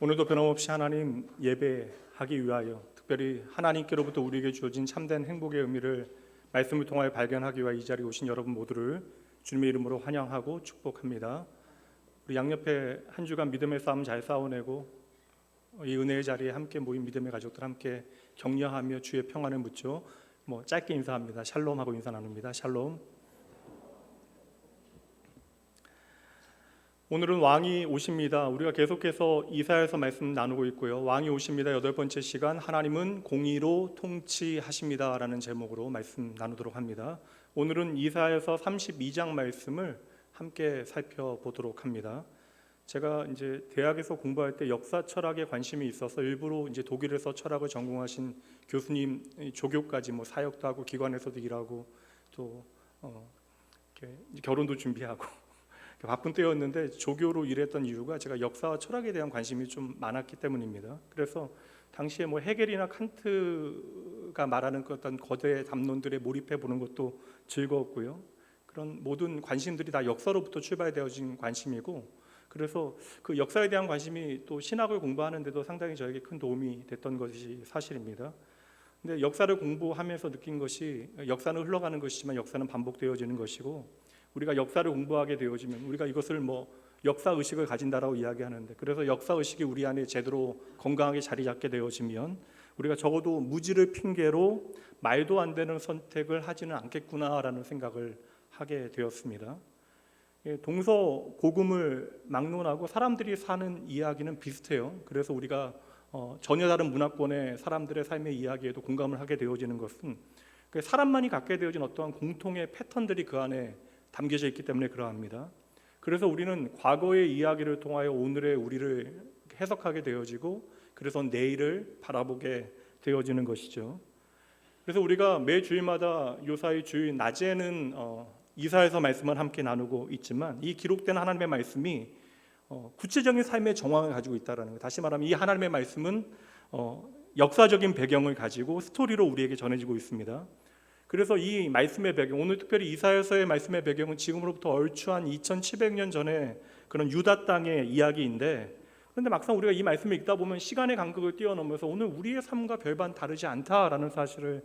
오늘도 변함없이 하나님 예배하기 위하여 특별히 하나님께로부터 우리에게 주어진 참된 행복의 의미를 말씀을 통하여 발견하기 위하여 이 자리에 오신 여러분 모두를 주님의 이름으로 환영하고 축복합니다. 우리 양옆에 한 주간 믿음의 싸움 잘 싸워내고 이 은혜의 자리에 함께 모인 믿음의 가족들 함께 격려하며 주의 평안을 묻죠. 짧게 인사합니다. 샬롬하고 인사 나눕니다. 샬롬. 오늘은 왕이 오십니다. 우리가 계속해서 이사야서 말씀 나누고 있고요. 왕이 오십니다. 8번째 시간 하나님은 공의로 통치하십니다 라는 제목으로 말씀 나누도록 합니다. 오늘은 이사야서 32장 말씀을 함께 살펴보도록 합니다. 제가 이제 대학에서 공부할 때 역사 철학에 관심이 있어서 일부러 이제 독일에서 철학을 전공하신 교수님 조교까지 사역도 하고 기관에서도 일하고 또 이렇게 결혼도 준비하고 바쁜 때였는데 조교로 일했던 이유가 제가 역사와 철학에 대한 관심이 좀 많았기 때문입니다. 그래서 당시에 헤겔이나 칸트가 말하는 어떤 거대 담론들에 몰입해 보는 것도 즐거웠고요. 그런 모든 관심들이 다 역사로부터 출발되어진 관심이고, 그래서 그 역사에 대한 관심이 또 신학을 공부하는데도 상당히 저에게 큰 도움이 됐던 것이 사실입니다. 근데 역사를 공부하면서 느낀 것이 역사는 흘러가는 것이지만 역사는 반복되어지는 것이고, 우리가 역사를 공부하게 되어지면 우리가 이것을 역사 의식을 가진다라고 이야기하는데, 그래서 역사 의식이 우리 안에 제대로 건강하게 자리 잡게 되어지면 우리가 적어도 무지를 핑계로 말도 안 되는 선택을 하지는 않겠구나라는 생각을 하게 되었습니다. 동서고금을 막론하고 사람들이 사는 이야기는 비슷해요. 그래서 우리가 전혀 다른 문화권의 사람들의 삶의 이야기에도 공감을 하게 되어지는 것은 사람만이 갖게 되어진 어떠한 공통의 패턴들이 그 안에 담겨져 있기 때문에 그러합니다. 그래서 우리는 과거의 이야기를 통하여 오늘의 우리를 해석하게 되어지고, 그래서 내일을 바라보게 되어지는 것이죠. 그래서 우리가 매 주일마다 요사이 주일 낮에는 이사야서 말씀을 함께 나누고 있지만, 이 기록된 하나님의 말씀이 구체적인 삶의 정황을 가지고 있다는 거예요. 다시 말하면 이 하나님의 말씀은 역사적인 배경을 가지고 스토리로 우리에게 전해지고 있습니다. 그래서 이 말씀의 배경, 오늘 특별히 이사야서의 말씀의 배경은 지금으로부터 얼추 한 2700년 전에 그런 유다 땅의 이야기인데, 그런데 막상 우리가 이 말씀을 읽다 보면 시간의 간극을 뛰어넘어서 오늘 우리의 삶과 별반 다르지 않다라는 사실을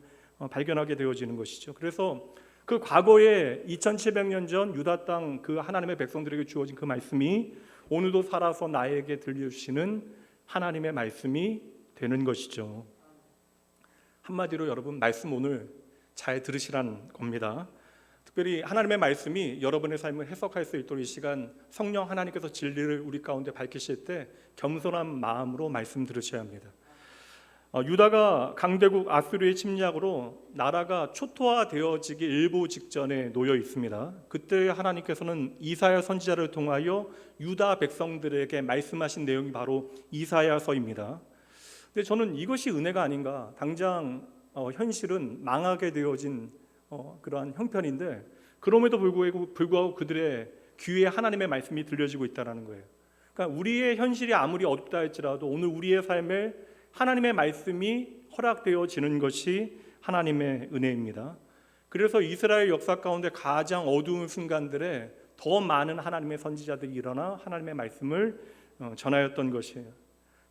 발견하게 되어지는 것이죠. 그래서 그 과거에 2700년 전 유다 땅 그 하나님의 백성들에게 주어진 그 말씀이 오늘도 살아서 나에게 들려주시는 하나님의 말씀이 되는 것이죠. 한마디로 여러분, 말씀 오늘 잘 들으시라는 겁니다. 특별히 하나님의 말씀이 여러분의 삶을 해석할 수 있도록 이 시간 성령 하나님께서 진리를 우리 가운데 밝히실 때 겸손한 마음으로 말씀 들으셔야 합니다. 유다가 강대국 아수르의 침략으로 나라가 초토화되어지기 일보 직전에 놓여 있습니다. 그때 하나님께서는 이사야 선지자를 통하여 유다 백성들에게 말씀하신 내용이 바로 이사야서입니다. 근데 저는 이것이 은혜가 아닌가. 당장 현실은 망하게 되어진 그러한 형편인데, 그럼에도 불구하고 그들의 귀에 하나님의 말씀이 들려지고 있다는 거예요. 그러니까 우리의 현실이 아무리 어둡다 할지라도 오늘 우리의 삶에 하나님의 말씀이 허락되어지는 것이 하나님의 은혜입니다. 그래서 이스라엘 역사 가운데 가장 어두운 순간들에 더 많은 하나님의 선지자들이 일어나 하나님의 말씀을 전하였던 것이에요.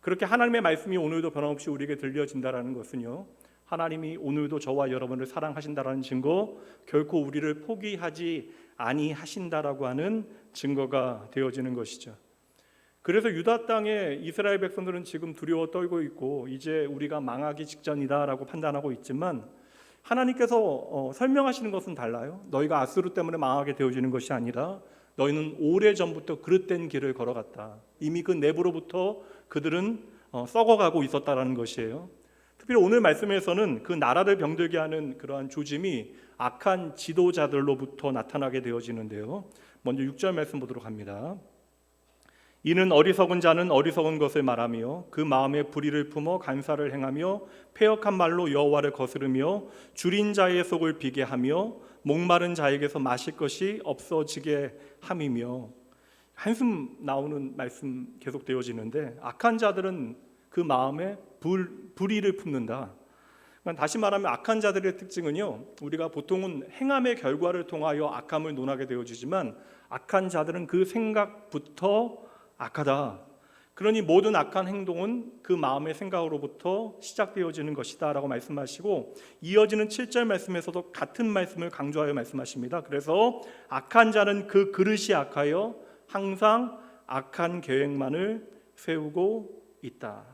그렇게 하나님의 말씀이 오늘도 변함없이 우리에게 들려진다는 것은요, 하나님이 오늘도 저와 여러분을 사랑하신다라는 증거, 결코 우리를 포기하지 아니하신다라고 하는 증거가 되어지는 것이죠. 그래서 유다 땅의 이스라엘 백성들은 지금 두려워 떨고 있고 이제 우리가 망하기 직전이다라고 판단하고 있지만, 하나님께서 설명하시는 것은 달라요. 너희가 아수르 때문에 망하게 되어지는 것이 아니라 너희는 오래전부터 그릇된 길을 걸어갔다. 이미 그 내부로부터 그들은 썩어가고 있었다라는 것이에요. 특별히 오늘 말씀에서는 그 나라를 병들게 하는 그러한 조짐이 악한 지도자들로부터 나타나게 되어지는데요. 먼저 6절 말씀 보도록 합니다. 이는 어리석은 자는 어리석은 것을 말하며 그 마음에 불의를 품어 간사를 행하며 패역한 말로 여호와를 거스르며 줄인 자의 속을 비게 하며 목마른 자에게서 마실 것이 없어지게 함이며. 한숨 나오는 말씀 계속 되어지는데, 악한 자들은 그 마음에 불의를 품는다. 그러니까 다시 말하면 악한 자들의 특징은요, 우리가 보통은 행함의 결과를 통하여 악함을 논하게 되어지지만 악한 자들은 그 생각부터 악하다. 그러니 모든 악한 행동은 그 마음의 생각으로부터 시작되어지는 것이다 라고 말씀하시고, 이어지는 7절 말씀에서도 같은 말씀을 강조하여 말씀하십니다. 그래서 악한 자는 그 그릇이 악하여 항상 악한 계획만을 세우고 있다.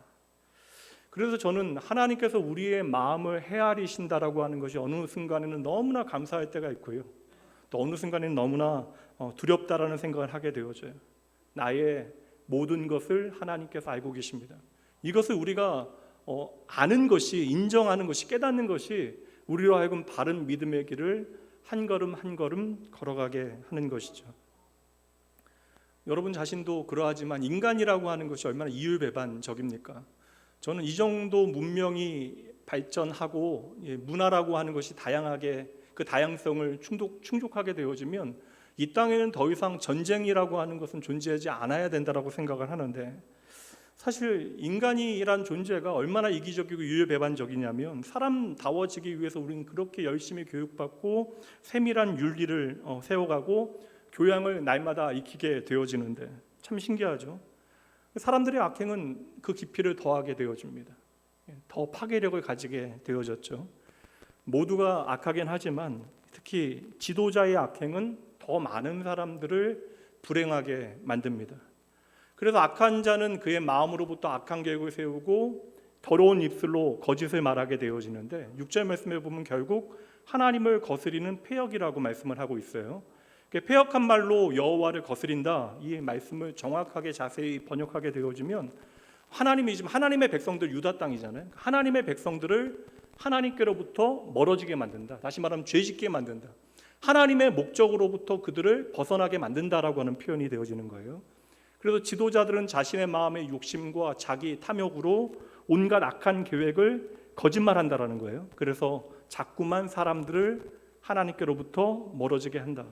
그래서 저는 하나님께서 우리의 마음을 헤아리신다라고 하는 것이 어느 순간에는 너무나 감사할 때가 있고요, 또 어느 순간에는 너무나 두렵다라는 생각을 하게 되어져요. 나의 모든 것을 하나님께서 알고 계십니다. 이것을 우리가 아는 것이, 인정하는 것이, 깨닫는 것이 우리로 하여금 바른 믿음의 길을 한 걸음 한 걸음 걸어가게 하는 것이죠. 여러분 자신도 그러하지만 인간이라고 하는 것이 얼마나 이율배반적입니까? 저는 이 정도 문명이 발전하고 문화라고 하는 것이 다양하게, 그 다양성을 충족하게 되어지면 이 땅에는 더 이상 전쟁이라고 하는 것은 존재하지 않아야 된다라고 생각을 하는데, 사실 인간이란 존재가 얼마나 이기적이고 유율배반적이냐면, 사람다워지기 위해서 우리는 그렇게 열심히 교육받고 세밀한 윤리를 세워가고 교양을 날마다 익히게 되어지는데 참 신기하죠. 사람들의 악행은 그 깊이를 더하게 되어집니다. 더 파괴력을 가지게 되어졌죠. 모두가 악하긴 하지만 특히 지도자의 악행은 더 많은 사람들을 불행하게 만듭니다. 그래서 악한 자는 그의 마음으로부터 악한 계획을 세우고 더러운 입술로 거짓을 말하게 되어지는데, 6절 말씀에 보면 결국 하나님을 거스리는 패역이라고 말씀을 하고 있어요. 패역한 말로 여호와를 거스린다, 이 말씀을 정확하게 자세히 번역하게 되어지면, 하나님이 지금 하나님의 백성들, 유다 땅이잖아요. 하나님의 백성들을 하나님께로부터 멀어지게 만든다, 다시 말하면 죄짓게 만든다, 하나님의 목적으로부터 그들을 벗어나게 만든다라고 하는 표현이 되어지는 거예요. 그래서 지도자들은 자신의 마음의 욕심과 자기 탐욕으로 온갖 악한 계획을 거짓말한다라는 거예요. 그래서 자꾸만 사람들을 하나님께로부터 멀어지게 한다.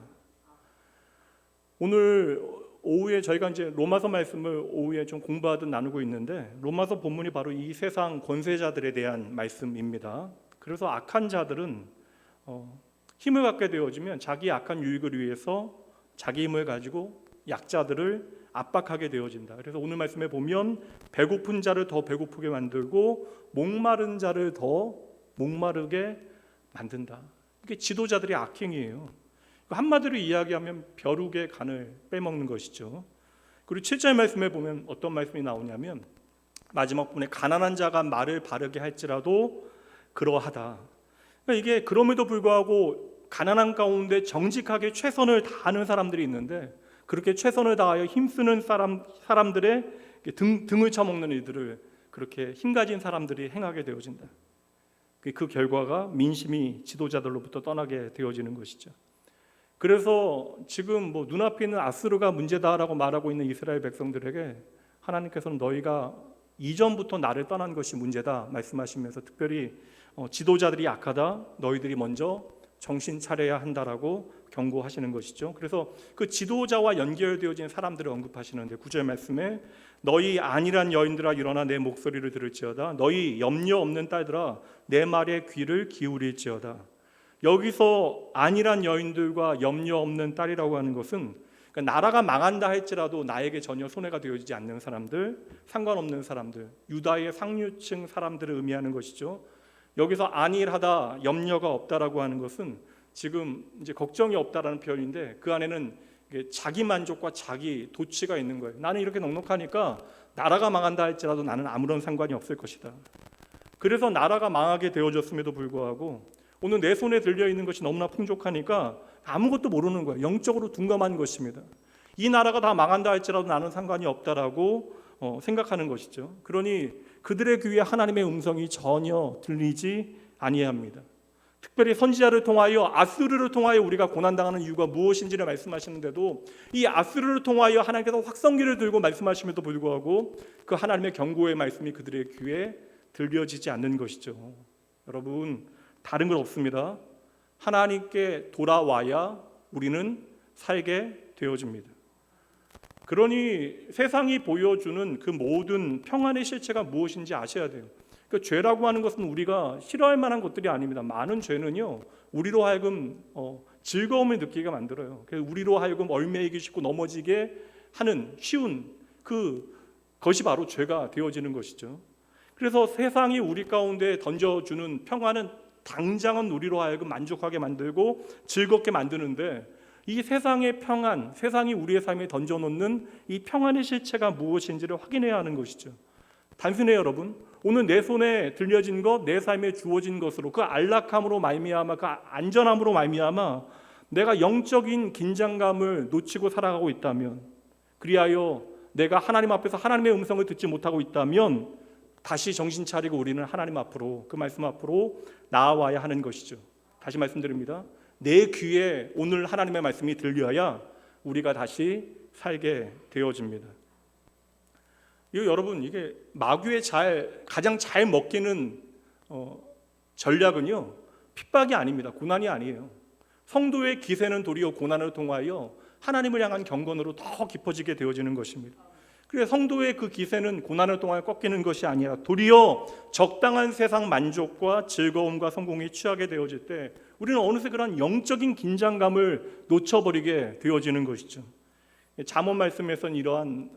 오늘 오후에 저희가 이제 로마서 말씀을 오후에 좀 공부하듯 나누고 있는데, 로마서 본문이 바로 이 세상 권세자들에 대한 말씀입니다. 그래서 악한 자들은 힘을 갖게 되어지면 자기 악한 유익을 위해서 자기 힘을 가지고 약자들을 압박하게 되어진다. 그래서 오늘 말씀에 보면 배고픈 자를 더 배고프게 만들고 목마른 자를 더 목마르게 만든다. 이게 지도자들의 악행이에요. 한마디로 이야기하면 벼룩의 간을 빼먹는 것이죠. 그리고 7절 말씀에 보면 어떤 말씀이 나오냐면, 마지막 부분에 가난한 자가 말을 바르게 할지라도 그러하다. 이게 그럼에도 불구하고 가난한 가운데 정직하게 최선을 다하는 사람들이 있는데, 그렇게 최선을 다하여 힘쓰는 사람들의 등을 쳐먹는 일들을 그렇게 힘가진 사람들이 행하게 되어진다. 그 결과가 민심이 지도자들로부터 떠나게 되어지는 것이죠. 그래서 지금 눈앞에 있는 아수르가 문제다라고 말하고 있는 이스라엘 백성들에게 하나님께서는 너희가 이전부터 나를 떠난 것이 문제다 말씀하시면서, 특별히 지도자들이 악하다, 너희들이 먼저 정신 차려야 한다라고 경고하시는 것이죠. 그래서 그 지도자와 연결되어진 사람들을 언급하시는데, 9절 말씀에 너희 안일한 여인들아 일어나 내 목소리를 들을지어다, 너희 염려 없는 딸들아 내 말에 귀를 기울일지어다. 여기서 안일한 여인들과 염려 없는 딸이라고 하는 것은, 그러니까 나라가 망한다 할지라도 나에게 전혀 손해가 되어지지 않는 사람들, 상관없는 사람들, 유다의 상류층 사람들을 의미하는 것이죠. 여기서 안일하다, 염려가 없다라고 하는 것은 지금 이제 걱정이 없다라는 표현인데, 그 안에는 자기 만족과 자기 도취가 있는 거예요. 나는 이렇게 넉넉하니까 나라가 망한다 할지라도 나는 아무런 상관이 없을 것이다. 그래서 나라가 망하게 되어졌음에도 불구하고 오늘 내 손에 들려있는 것이 너무나 풍족하니까 아무것도 모르는 거예요. 영적으로 둔감한 것입니다. 이 나라가 다 망한다 할지라도 나는 상관이 없다라고 생각하는 것이죠. 그러니 그들의 귀에 하나님의 음성이 전혀 들리지 아니합니다. 특별히 선지자를 통하여, 아수르를 통하여 우리가 고난당하는 이유가 무엇인지를 말씀하시는데도, 이 아수르를 통하여 하나님께서 확성기를 들고 말씀하심에도 불구하고 그 하나님의 경고의 말씀이 그들의 귀에 들려지지 않는 것이죠. 여러분, 다른 건 없습니다. 하나님께 돌아와야 우리는 살게 되어집니다. 그러니 세상이 보여주는 그 모든 평안의 실체가 무엇인지 아셔야 돼요. 그러니까 죄라고 하는 것은 우리가 싫어할 만한 것들이 아닙니다. 많은 죄는요, 우리로 하여금 즐거움을 느끼게 만들어요. 그래서 우리로 하여금 얼매이기 쉽고 넘어지게 하는 쉬운 그 그것이 바로 죄가 되어지는 것이죠. 그래서 세상이 우리 가운데 던져주는 평화는 당장은 우리로 하여금 만족하게 만들고 즐겁게 만드는데, 이 세상의 평안, 세상이 우리의 삶에 던져놓는 이 평안의 실체가 무엇인지를 확인해야 하는 것이죠. 단순해요, 여러분. 오늘 내 손에 들려진 것, 내 삶에 주어진 것으로, 그 안락함으로 말미암아, 그 안전함으로 말미암아 내가 영적인 긴장감을 놓치고 살아가고 있다면, 그리하여 내가 하나님 앞에서 하나님의 음성을 듣지 못하고 있다면 다시 정신 차리고 우리는 하나님 앞으로, 그 말씀 앞으로 나아와야 하는 것이죠. 다시 말씀드립니다. 내 귀에 오늘 하나님의 말씀이 들려야 우리가 다시 살게 되어집니다. 여러분, 이게 마귀에 가장 잘 먹히는 전략은요, 핍박이 아닙니다. 고난이 아니에요. 성도의 기세는 도리어 고난을 통하여 하나님을 향한 경건으로 더 깊어지게 되어지는 것입니다. 그래서 성도의 그 기세는 고난을 통하여 꺾이는 것이 아니라 도리어 적당한 세상 만족과 즐거움과 성공에 취하게 되어질 때 우리는 어느새 그런 영적인 긴장감을 놓쳐버리게 되어지는 것이죠. 잠언 말씀에서는 이러한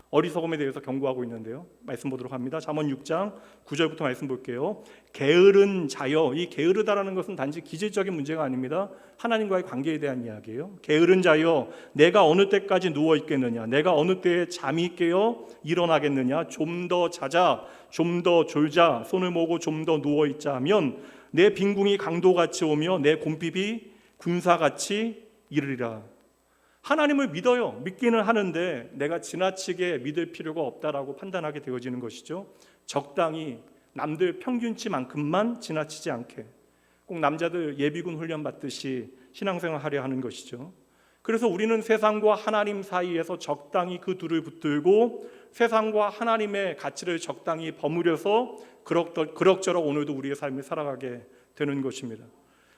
어리석음에 대해서 경고하고 있는데요. 말씀 보도록 합니다. 잠언 6장 9절부터 말씀 볼게요. 게으른 자여, 이 게으르다라는 것은 단지 기질적인 문제가 아닙니다. 하나님과의 관계에 대한 이야기예요. 게으른 자여, 내가 어느 때까지 누워 있겠느냐? 내가 어느 때에 잠이 깨어 일어나겠느냐? 좀 더 자자, 좀 더 졸자, 손을 모으고 좀 더 누워 있자 하면 내 빈궁이 강도같이 오며 내 곰핍이 군사같이 이르리라. 하나님을 믿어요. 믿기는 하는데 내가 지나치게 믿을 필요가 없다라고 판단하게 되어지는 것이죠. 적당히 남들 평균치만큼만 지나치지 않게, 꼭 남자들 예비군 훈련 받듯이 신앙생활 하려 하는 것이죠. 그래서 우리는 세상과 하나님 사이에서 적당히 그 둘을 붙들고 세상과 하나님의 가치를 적당히 버무려서 그럭저럭 오늘도 우리의 삶을 살아가게 되는 것입니다.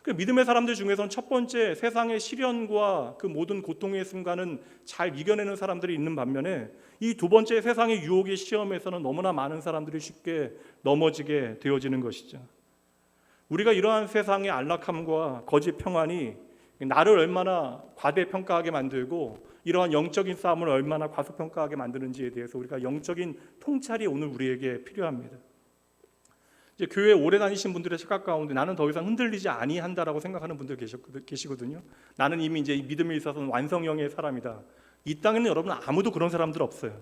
그 믿음의 사람들 중에서는 첫 번째, 세상의 시련과 그 모든 고통의 순간은 잘 이겨내는 사람들이 있는 반면에 이 두 번째, 세상의 유혹의 시험에서는 너무나 많은 사람들이 쉽게 넘어지게 되어지는 것이죠. 우리가 이러한 세상의 안락함과 거짓 평안이 나를 얼마나 과대평가하게 만들고 이러한 영적인 싸움을 얼마나 과소평가하게 만드는지에 대해서 우리가 영적인 통찰이 오늘 우리에게 필요합니다. 이제 교회 오래 다니신 분들의 생각 가운데 나는 더 이상 흔들리지 아니한다라고 생각하는 분들 계시거든요. 나는 이미 이제 믿음에 있어서는 완성형의 사람이다. 이 땅에는 여러분 아무도 그런 사람들 없어요.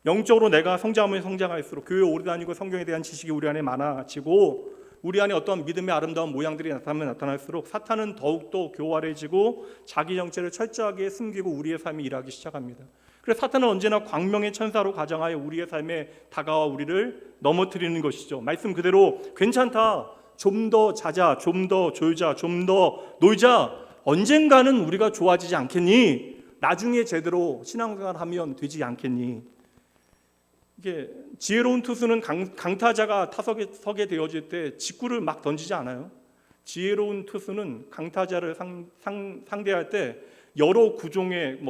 영적으로 내가 성장하면 성장할수록 교회 오래 다니고 성경에 대한 지식이 우리 안에 많아지고 우리 안에 어떤 믿음의 아름다운 모양들이 나타나면 나타날수록 사탄은 더욱더 교활해지고 자기 정체를 철저하게 숨기고 우리의 삶이 일하기 시작합니다. 그래서 사탄은 언제나 광명의 천사로 가정하여 우리의 삶에 다가와 우리를 넘어뜨리는 것이죠. 말씀 그대로 괜찮다, 좀 더 자자, 좀 더 졸자, 좀 더 놀자, 언젠가는 우리가 좋아지지 않겠니? 나중에 제대로 신앙생활하면 되지 않겠니? 이게 지혜로운 투수는 강타자가 타석에 서게 되어질 때 직구를 막 던지지 않아요. 지혜로운 투수는 강타자를 상대할 때 여러 구종의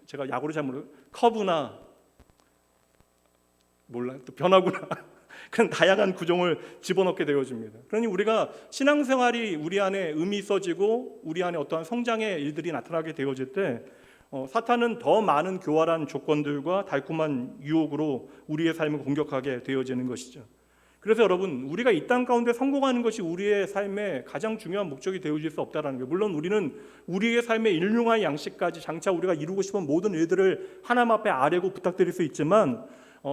제가 야구를 잘 모르고 커브나 또 변화구나 그런 다양한 구종을 집어넣게 되어집니다. 그러니 우리가 신앙생활이 우리 안에 의미 있어지고 우리 안에 어떠한 성장의 일들이 나타나게 되어질 때 사탄은 더 많은 교활한 조건들과 달콤한 유혹으로 우리의 삶을 공격하게 되어지는 것이죠. 그래서 여러분, 우리가 이 땅 가운데 성공하는 것이 우리의 삶의 가장 중요한 목적이 되어질 수 없다는 거예요. 물론 우리는 우리의 삶의 일용할 양식까지 장차 우리가 이루고 싶은 모든 일들을 하나님 앞에 아뢰고 부탁드릴 수 있지만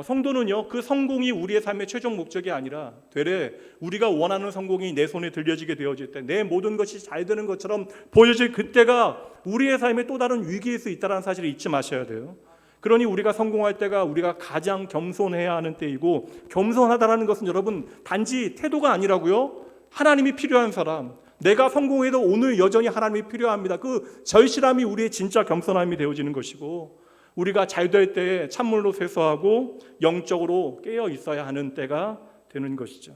성도는요, 그 성공이 우리의 삶의 최종 목적이 아니라 되레 우리가 원하는 성공이 내 손에 들려지게 되어질 때 내 모든 것이 잘 되는 것처럼 보여질 그때가 우리의 삶의 또 다른 위기일 수 있다는 사실을 잊지 마셔야 돼요. 그러니 우리가 성공할 때가 우리가 가장 겸손해야 하는 때이고, 겸손하다라는 것은 여러분 단지 태도가 아니라고요. 하나님이 필요한 사람, 내가 성공해도 오늘 여전히 하나님이 필요합니다. 그 절실함이 우리의 진짜 겸손함이 되어지는 것이고, 우리가 잘 될 때에 찬물로 세수하고 영적으로 깨어 있어야 하는 때가 되는 것이죠.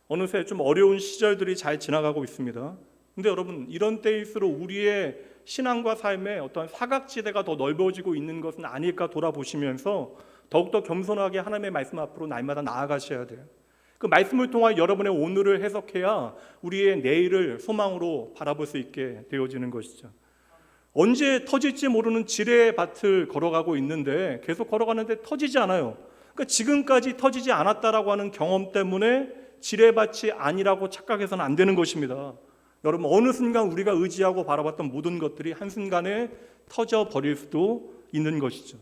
어느새 좀 어려운 시절들이 잘 지나가고 있습니다. 근데 여러분, 이런 때일수록 우리의 신앙과 삶의 어떤 사각지대가 더 넓어지고 있는 것은 아닐까 돌아보시면서 더욱더 겸손하게 하나님의 말씀 앞으로 날마다 나아가셔야 돼요. 그 말씀을 통해 여러분의 오늘을 해석해야 우리의 내일을 소망으로 바라볼 수 있게 되어지는 것이죠. 언제 터질지 모르는 지뢰의 밭을 걸어가고 있는데 계속 걸어가는데 터지지 않아요. 그러니까 지금까지 터지지 않았다라고 하는 경험 때문에 지뢰밭이 아니라고 착각해서는 안 되는 것입니다. 여러분, 어느 순간 우리가 의지하고 바라봤던 모든 것들이 한순간에 터져버릴 수도 있는 것이죠.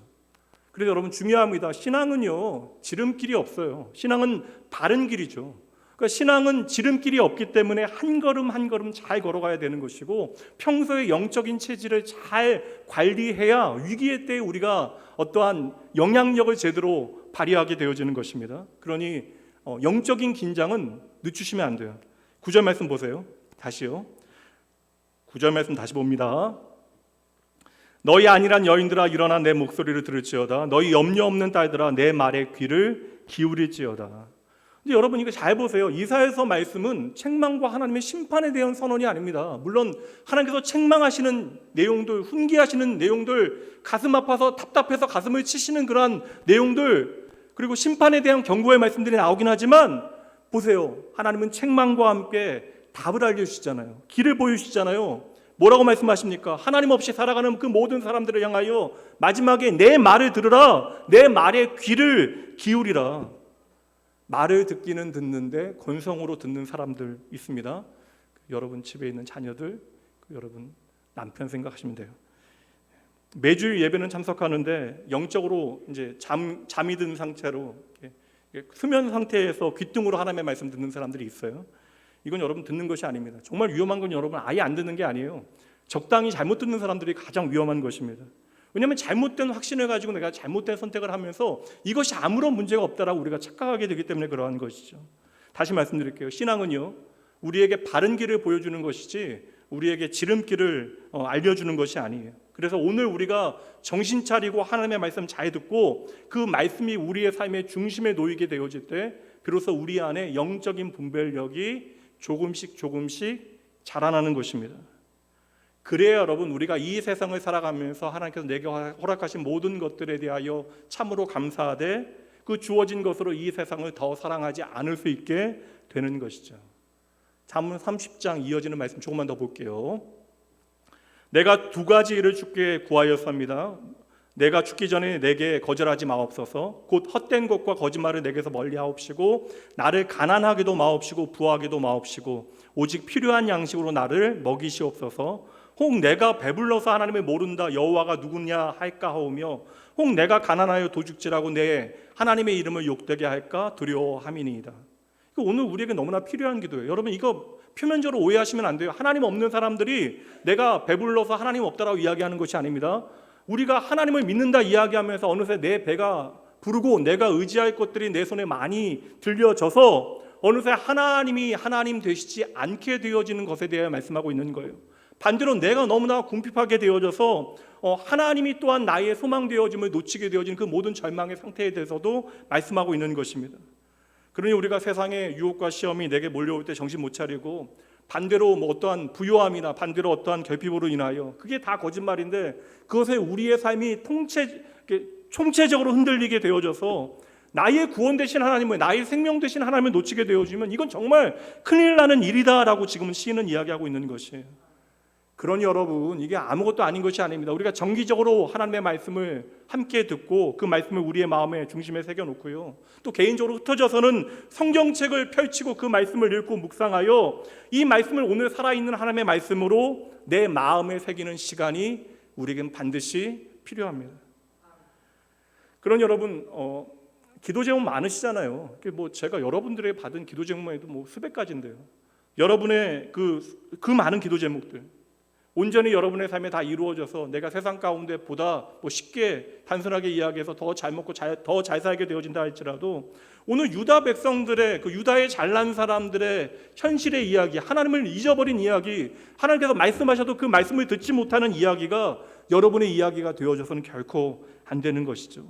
그래서 여러분, 중요합니다. 신앙은요, 지름길이 없어요. 신앙은 바른 길이죠. 그러니까 신앙은 지름길이 없기 때문에 한 걸음 한 걸음 잘 걸어가야 되는 것이고, 평소에 영적인 체질을 잘 관리해야 위기의 때에 우리가 어떠한 영향력을 제대로 발휘하게 되어지는 것입니다. 그러니 영적인 긴장은 늦추시면 안 돼요. 9절 말씀 보세요. 다시요. 9절 말씀 다시 봅니다. 너희 안일한 여인들아 일어나 내 목소리를 들을지어다. 너희 염려 없는 딸들아 내 말에 귀를 기울일지어다. 근데 여러분, 이거 잘 보세요. 이사야서 말씀은 책망과 하나님의 심판에 대한 선언이 아닙니다. 물론 하나님께서 책망하시는 내용들, 훈계하시는 내용들, 가슴 아파서 답답해서 가슴을 치시는 그러한 내용들, 그리고 심판에 대한 경고의 말씀들이 나오긴 하지만 보세요. 하나님은 책망과 함께 답을 알려주시잖아요. 길을 보여주시잖아요. 뭐라고 말씀하십니까? 하나님 없이 살아가는 그 모든 사람들을 향하여 마지막에 내 말을 들으라, 내 말에 귀를 기울이라. 말을 듣기는 듣는데 건성으로 듣는 사람들 있습니다. 여러분 집에 있는 자녀들, 여러분 남편 생각하시면 돼요. 매주 예배는 참석하는데 영적으로 이제 잠이 든 상태로 수면 상태에서 귓등으로 하나님의 말씀 듣는 사람들이 있어요. 이건 여러분 듣는 것이 아닙니다. 정말 위험한 건 여러분 아예 안 듣는 게 아니에요. 적당히 잘못 듣는 사람들이 가장 위험한 것입니다. 왜냐하면 잘못된 확신을 가지고 내가 잘못된 선택을 하면서 이것이 아무런 문제가 없다라고 우리가 착각하게 되기 때문에 그러한 것이죠. 다시 말씀드릴게요. 신앙은요, 우리에게 바른 길을 보여주는 것이지 우리에게 지름길을 알려주는 것이 아니에요. 그래서 오늘 우리가 정신 차리고 하나님의 말씀 잘 듣고 그 말씀이 우리의 삶의 중심에 놓이게 되어질 때 비로소 우리 안에 영적인 분별력이 조금씩 자라나는 것입니다. 그래야 여러분, 우리가 이 세상을 살아가면서 하나님께서 내게 허락하신 모든 것들에 대하여 참으로 감사하되 그 주어진 것으로 이 세상을 더 사랑하지 않을 수 있게 되는 것이죠. 잠언 30장 이어지는 말씀 조금만 더 볼게요. 내가 두 가지 일을 주께 구하였습니다. 내가 죽기 전에 내게 거절하지 마옵소서. 곧 헛된 것과 거짓말을 내게서 멀리하옵시고 나를 가난하게도 마옵시고 부하게도 마옵시고 오직 필요한 양식으로 나를 먹이시옵소서. 혹 내가 배불러서 하나님을 모른다 여호와가 누구냐 할까 하오며 혹 내가 가난하여 도둑질하고 내 하나님의 이름을 욕되게 할까 두려워함이니이다. 오늘 우리에게 너무나 필요한 기도예요. 여러분, 이거 표면적으로 오해하시면 안 돼요. 하나님 없는 사람들이 내가 배불러서 하나님 없다라고 이야기하는 것이 아닙니다. 우리가 하나님을 믿는다 이야기하면서 어느새 내 배가 부르고 내가 의지할 것들이 내 손에 많이 들려져서 어느새 하나님이 하나님 되시지 않게 되어지는 것에 대해 말씀하고 있는 거예요. 반대로 내가 너무나 궁핍하게 되어져서 하나님이 또한 나의 소망 되어짐을 놓치게 되어진 그 모든 절망의 상태에 대해서도 말씀하고 있는 것입니다. 그러니 우리가 세상의 유혹과 시험이 내게 몰려올 때 정신 못 차리고 반대로 어떠한 부요함이나 반대로 어떠한 결핍으로 인하여 그게 다 거짓말인데 그것에 우리의 삶이 총체적으로 흔들리게 되어져서 나의 구원 되신 하나님을, 나의 생명 되신 하나님을 놓치게 되어지면 이건 정말 큰일 나는 일이다라고 지금은 시인은 이야기하고 있는 것이에요. 그러니 여러분, 이게 아무것도 아닌 것이 아닙니다. 우리가 정기적으로 하나님의 말씀을 함께 듣고 그 말씀을 우리의 마음의 중심에 새겨놓고요, 또 개인적으로 흩어져서는 성경책을 펼치고 그 말씀을 읽고 묵상하여 이 말씀을 오늘 살아있는 하나님의 말씀으로 내 마음에 새기는 시간이 우리에겐 반드시 필요합니다. 그런 여러분, 기도 제목 많으시잖아요. 제가 여러분들에게 받은 기도 제목에도 수백 가지인데요. 여러분의 그 많은 기도 제목들 온전히 여러분의 삶에 다 이루어져서 내가 세상 가운데 보다 쉽게 단순하게 이야기해서 더 잘 먹고 더 잘 살게 되어진다 할지라도 오늘 유다 백성들의 그 유다의 잘난 사람들의 현실의 이야기, 하나님을 잊어버린 이야기, 하나님께서 말씀하셔도 그 말씀을 듣지 못하는 이야기가 여러분의 이야기가 되어져서는 결코 안 되는 것이죠.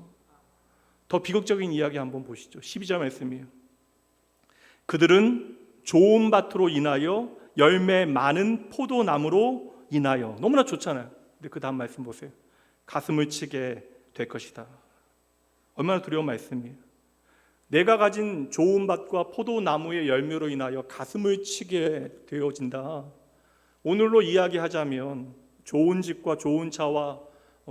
더 비극적인 이야기 한번 보시죠. 12절 말씀이에요. 그들은 좋은 밭으로 인하여 열매 많은 포도나무로 인하여. 너무나 좋잖아요. 근데 그 다음 말씀 보세요. 가슴을 치게 될 것이다. 얼마나 두려운 말씀이에요. 내가 가진 좋은 밭과 포도나무의 열매로 인하여 가슴을 치게 되어진다. 오늘로 이야기하자면 좋은 집과 좋은 차와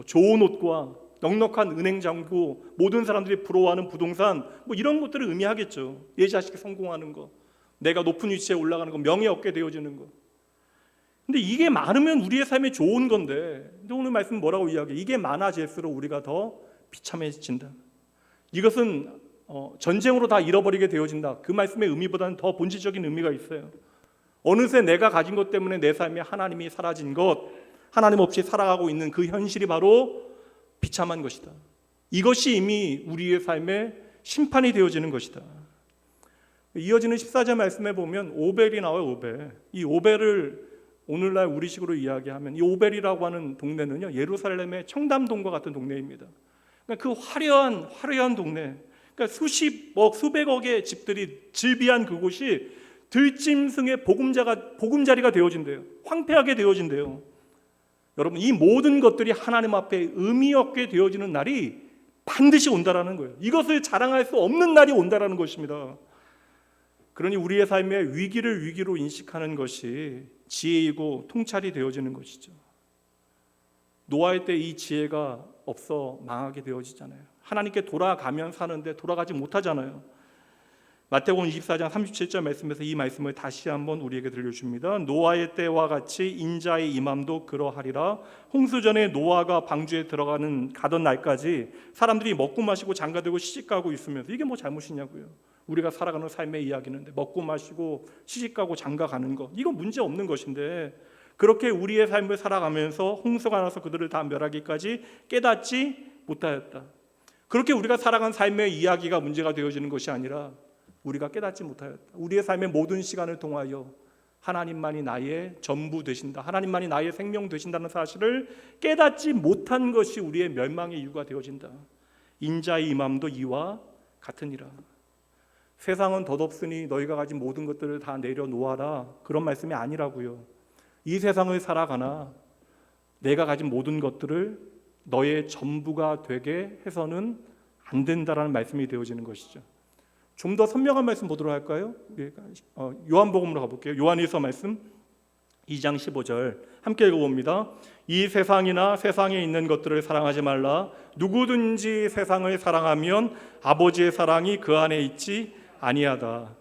좋은 옷과 넉넉한 은행 잔고, 모든 사람들이 부러워하는 부동산, 뭐 이런 것들을 의미하겠죠. 내 자식이 성공하는 거, 내가 높은 위치에 올라가는 거, 명예 얻게 되어지는 거. 근데 이게 많으면 우리의 삶에 좋은 건데, 근데 오늘 말씀 뭐라고 이야기해? 이게 많아질수록 우리가 더 비참해진다. 이것은 전쟁으로 다 잃어버리게 되어진다. 그 말씀의 의미보다는 더 본질적인 의미가 있어요. 어느새 내가 가진 것 때문에 내 삶에 하나님이 사라진 것, 하나님 없이 살아가고 있는 그 현실이 바로 비참한 것이다. 이것이 이미 우리의 삶에 심판이 되어지는 것이다. 이어지는 14절 말씀에 보면 오벨이 나와요. 오벨. 이 오벨을 오늘날 우리식으로 이야기하면, 이 오벨이라고 하는 동네는요, 예루살렘의 청담동과 같은 동네입니다. 그러니까 그 화려한 동네, 그러니까 수십억, 수백억의 집들이 즐비한 그곳이 들짐승의 보금자리가 되어진대요. 황폐하게 되어진대요. 여러분, 이 모든 것들이 하나님 앞에 의미 없게 되어지는 날이 반드시 온다라는 거예요. 이것을 자랑할 수 없는 날이 온다라는 것입니다. 그러니 우리의 삶의 위기를 위기로 인식하는 것이 지혜이고 통찰이 되어지는 것이죠. 노아의 때 이 지혜가 없어 망하게 되어지잖아요. 하나님께 돌아가면 사는데 돌아가지 못하잖아요. 마태복음 24장 37절 말씀에서 이 말씀을 다시 한번 우리에게 들려줍니다. 노아의 때와 같이 인자의 임함도 그러하리라. 홍수전에 노아가 방주에 가던 날까지 사람들이 먹고 마시고 장가들고 시집가고 있으면서, 이게 뭐 잘못이냐고요. 우리가 살아가는 삶의 이야기인데 먹고 마시고 시집가고 장가가는 거, 이건 문제 없는 것인데, 그렇게 우리의 삶을 살아가면서 홍수가 나서 그들을 다 멸하기까지 깨닫지 못하였다. 그렇게 우리가 살아간 삶의 이야기가 문제가 되어지는 것이 아니라 우리가 깨닫지 못하였다. 우리의 삶의 모든 시간을 통하여 하나님만이 나의 전부 되신다, 하나님만이 나의 생명 되신다는 사실을 깨닫지 못한 것이 우리의 멸망의 이유가 되어진다. 인자의 임함도 이와 같으니라. 세상은 덧없으니 너희가 가진 모든 것들을 다 내려놓아라, 그런 말씀이 아니라고요. 이 세상을 살아가나 내가 가진 모든 것들을 너의 전부가 되게 해서는 안 된다라는 말씀이 되어지는 것이죠. 좀 더 선명한 말씀 보도록 할까요? 요한복음으로 가볼게요. 요한일서 말씀 2장 15절 함께 읽어봅니다. 이 세상이나 세상에 있는 것들을 사랑하지 말라. 누구든지 세상을 사랑하면 아버지의 사랑이 그 안에 있지 아니하다.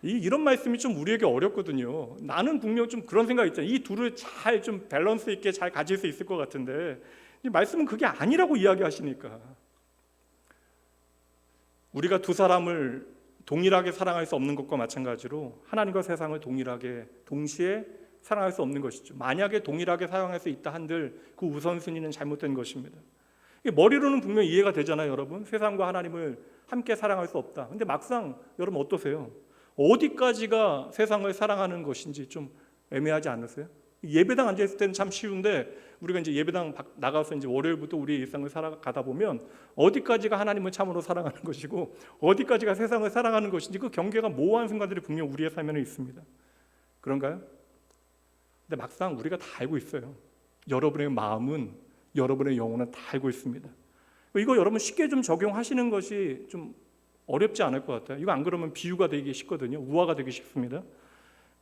이런 말씀이 좀 우리에게 어렵거든요. 나는 분명 좀 그런 생각이 있잖아요. 이 둘을 잘 좀 밸런스 있게 잘 가질 수 있을 것 같은데, 이 말씀은 그게 아니라고 이야기하시니까, 우리가 두 사람을 동일하게 사랑할 수 없는 것과 마찬가지로 하나님과 세상을 동시에 사랑할 수 없는 것이죠. 만약에 동일하게 사랑할 수 있다 한들 그 우선순위는 잘못된 것입니다. 머리로는 분명히 이해가 되잖아요, 여러분. 세상과 하나님을 함께 사랑할 수 없다. 근데 막상 여러분 어떠세요? 어디까지가 세상을 사랑하는 것인지 좀 애매하지 않으세요? 예배당 앉아 있을 때는 참 쉬운데, 우리가 이제 예배당 나가서 이제 월요일부터 우리 일상을 살아가다 보면 어디까지가 하나님을 참으로 사랑하는 것이고 어디까지가 세상을 사랑하는 것인지 그 경계가 모호한 순간들이 분명 우리의 삶에는 있습니다. 그런가요? 근데 막상 우리가 다 알고 있어요. 여러분의 마음은, 여러분의 영혼은 다 알고 있습니다. 이거 여러분 쉽게 좀 적용하시는 것이 좀 어렵지 않을 것 같아요. 이거 안 그러면 비유가 되기 쉽거든요. 우화가 되기 쉽습니다.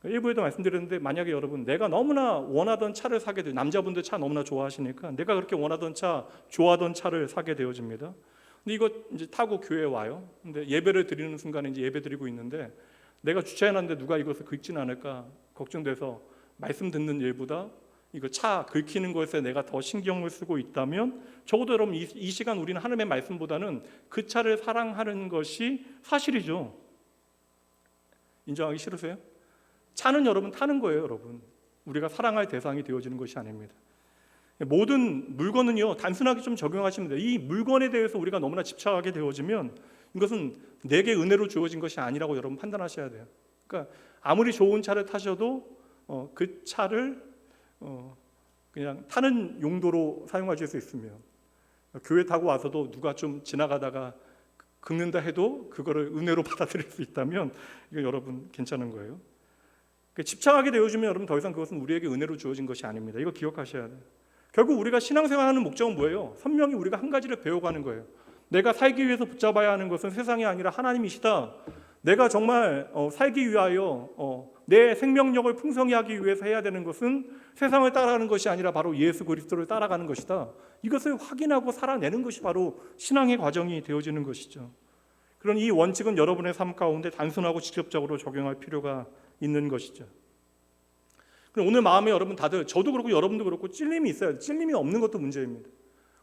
일부에도 말씀드렸는데, 만약에 여러분 내가 너무나 원하던 차를 사게 돼요. 남자분들 차 너무나 좋아하시니까 내가 그렇게 원하던 차, 좋아하던 차를 사게 되어집니다. 근데 이거 이제 타고 교회에 와요. 근데 예배를 드리는 순간에 이제 예배 드리고 있는데 내가 주차해놨는데 누가 이것을 긁지는 않을까 걱정돼서 말씀 듣는 일보다 이거 차 긁히는 것에 내가 더 신경을 쓰고 있다면, 적어도 여러분 이 시간 우리는 하나님의 말씀보다는 그 차를 사랑하는 것이 사실이죠. 인정하기 싫으세요? 차는 여러분 타는 거예요, 여러분. 우리가 사랑할 대상이 되어지는 것이 아닙니다. 모든 물건은요, 단순하게 좀 적용하시면 돼요. 이 물건에 대해서 우리가 너무나 집착하게 되어지면 이것은 내게 은혜로 주어진 것이 아니라고 여러분 판단하셔야 돼요. 그러니까 아무리 좋은 차를 타셔도 그 차를 그냥 타는 용도로 사용하실 수 있으면, 교회 타고 와서도 누가 좀 지나가다가 긁는다 해도 그거를 은혜로 받아들일 수 있다면 이거 여러분 괜찮은 거예요. 집착하게 되어지면 여러분 더 이상 그것은 우리에게 은혜로 주어진 것이 아닙니다. 이거 기억하셔야 돼요. 결국 우리가 신앙생활하는 목적은 뭐예요? 선명히 우리가 한 가지를 배워가는 거예요. 내가 살기 위해서 붙잡아야 하는 것은 세상이 아니라 하나님이시다. 내가 정말 살기 위하여 내 생명력을 풍성히 하기 위해서 해야 되는 것은 세상을 따라가는 것이 아니라 바로 예수 그리스도를 따라가는 것이다. 이것을 확인하고 살아내는 것이 바로 신앙의 과정이 되어지는 것이죠. 그런 이 원칙은 여러분의 삶 가운데 단순하고 직접적으로 적용할 필요가 있는 것이죠. 그럼 오늘 마음에 여러분 다들, 저도 그렇고 여러분도 그렇고 찔림이 있어요. 찔림이 없는 것도 문제입니다.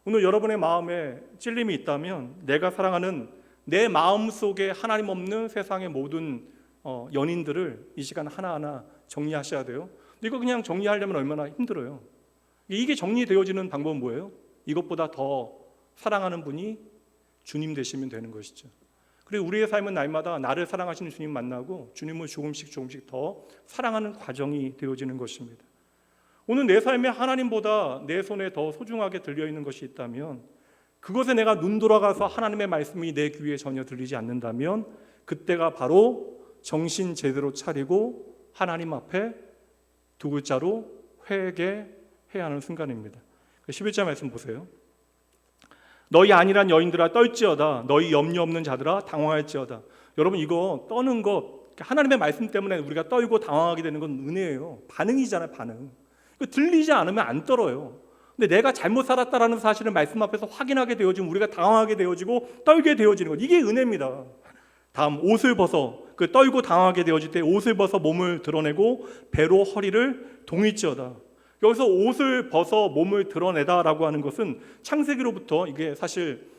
오늘 여러분의 마음에 찔림이 있다면 내가 사랑하는 내 마음 속에 하나님 없는 세상의 모든 연인들을 이 시간 하나하나 정리하셔야 돼요. 근데 이거 그냥 정리하려면 얼마나 힘들어요. 이게 정리되어지는 방법은 뭐예요? 이것보다 더 사랑하는 분이 주님 되시면 되는 것이죠. 그리고 우리의 삶은 날마다 나를 사랑하시는 주님 만나고 주님을 조금씩 더 사랑하는 과정이 되어지는 것입니다. 오늘 내 삶에 하나님보다 내 손에 더 소중하게 들려있는 것이 있다면, 그것에 내가 눈 돌아가서 하나님의 말씀이 내 귀에 전혀 들리지 않는다면 그때가 바로 정신 제대로 차리고 하나님 앞에 두 글자로 회개해야 하는 순간입니다. 11절 말씀 보세요. 너희 안일한 여인들아 떨지어다. 너희 염려 없는 자들아 당황할지어다. 여러분, 이거 떠는 거, 하나님의 말씀 때문에 우리가 떨고 당황하게 되는 건 은혜예요. 반응이잖아요. 반응. 들리지 않으면 안 떨어요. 근데 내가 잘못 살았다라는 사실을 말씀 앞에서 확인하게 되어지면 우리가 당황하게 되어지고 떨게 되어지는 것, 이게 은혜입니다. 다음, 옷을 벗어, 그 떨고 당황하게 되어질 때 옷을 벗어 몸을 드러내고 배로 허리를 동일지어다. 여기서 옷을 벗어 몸을 드러내다라고 하는 것은 창세기로부터, 이게 사실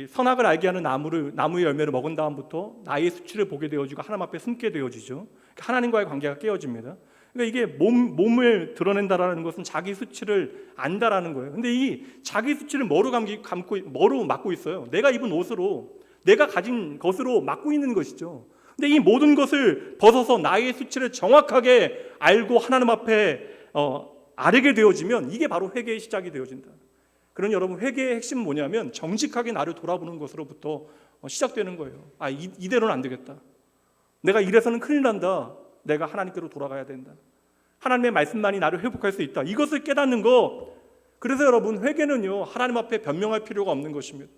선악을 알게 하는 나무의 열매를 먹은 다음부터 나의 수치를 보게 되어지고 하나님 앞에 숨게 되어지죠. 하나님과의 관계가 깨어집니다. 그러니까 이게 몸을 드러낸다라는 것은 자기 수치를 안다라는 거예요. 근데 이 자기 수치를 뭐로 막고 있어요? 내가 입은 옷으로, 내가 가진 것으로 막고 있는 것이죠. 근데 이 모든 것을 벗어서 나의 수치를 정확하게 알고 하나님 앞에 아뢰게 되어지면 이게 바로 회개의 시작이 되어진다. 그런 여러분, 회개의 핵심은 뭐냐면 정직하게 나를 돌아보는 것으로부터 시작되는 거예요. 이대로는 안 되겠다. 내가 이래서는 큰일 난다. 내가 하나님께로 돌아가야 된다. 하나님의 말씀만이 나를 회복할 수 있다. 이것을 깨닫는 것. 그래서 여러분, 회개는요, 하나님 앞에 변명할 필요가 없는 것입니다.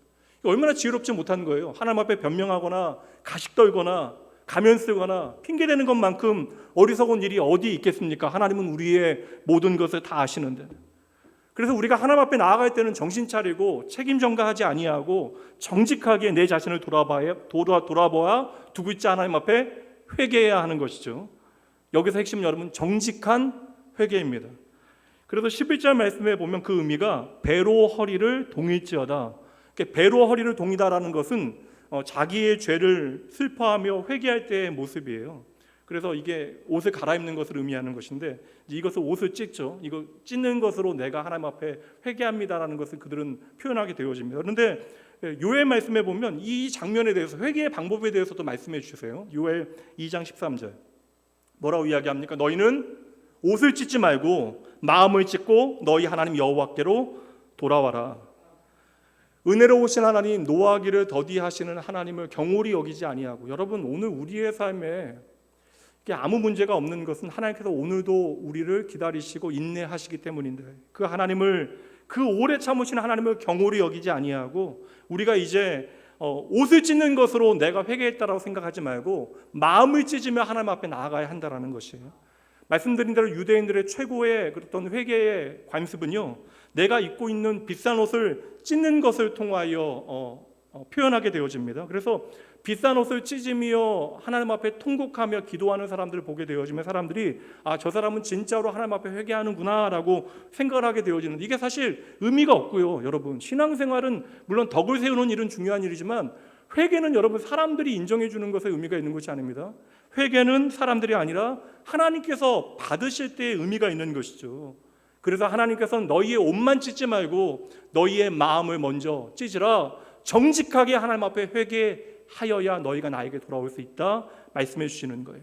얼마나 지혜롭지 못한 거예요. 하나님 앞에 변명하거나 가식 떨거나 가면 쓰거나 핑계대는 것만큼 어리석은 일이 어디 있겠습니까? 하나님은 우리의 모든 것을 다 아시는데. 그래서 우리가 하나님 앞에 나아갈 때는 정신 차리고 책임 전가하지 아니하고 정직하게 내 자신을 돌아봐야 두 글자 하나님 앞에 회개해야 하는 것이죠. 여기서 핵심 여러분, 정직한 회개입니다. 그래서 11절 말씀에 보면 그 의미가 배로 허리를 동일지어다. 배로 허리를 동이다라는 것은 자기의 죄를 슬퍼하며 회개할 때의 모습이에요. 그래서 이게 옷을 갈아입는 것을 의미하는 것인데, 이것을 옷을 찢죠. 이거 찢는 것으로 내가 하나님 앞에 회개합니다라는 것을 그들은 표현하게 되어집니다. 그런데 요엘 말씀에 보면 이 장면에 대해서, 회개의 방법에 대해서도 말씀해 주세요. 요엘 2장 13절 뭐라고 이야기합니까? 너희는 옷을 찢지 말고 마음을 찢고 너희 하나님 여호와께로 돌아와라. 은혜로우신 하나님, 노하기를 더디하시는 하나님을 경홀히 여기지 아니하고. 여러분, 오늘 우리의 삶에 아무 문제가 없는 것은 하나님께서 오늘도 우리를 기다리시고 인내하시기 때문인데, 그 하나님을, 그 오래 참으신 하나님을 경홀히 여기지 아니하고 우리가 이제 옷을 찢는 것으로 내가 회개했다라고 생각하지 말고 마음을 찢으며 하나님 앞에 나아가야 한다라는 것이에요. 말씀드린 대로 유대인들의 최고의 그랬던 회개의 관습은요, 내가 입고 있는 비싼 옷을 찢는 것을 통하여 표현하게 되어집니다. 그래서 비싼 옷을 찢으며 하나님 앞에 통곡하며 기도하는 사람들을 보게 되어지면 사람들이 저 사람은 진짜로 하나님 앞에 회개하는구나 라고 생각을 하게 되어지는데, 이게 사실 의미가 없고요. 여러분, 신앙생활은 물론 덕을 세우는 일은 중요한 일이지만 회개는 여러분 사람들이 인정해 주는 것에 의미가 있는 것이 아닙니다. 회개는 사람들이 아니라 하나님께서 받으실 때의 의미가 있는 것이죠. 그래서 하나님께서는 너희의 옷만 찢지 말고 너희의 마음을 먼저 찢으라. 정직하게 하나님 앞에 회개하여야 너희가 나에게 돌아올 수 있다 말씀해 주시는 거예요.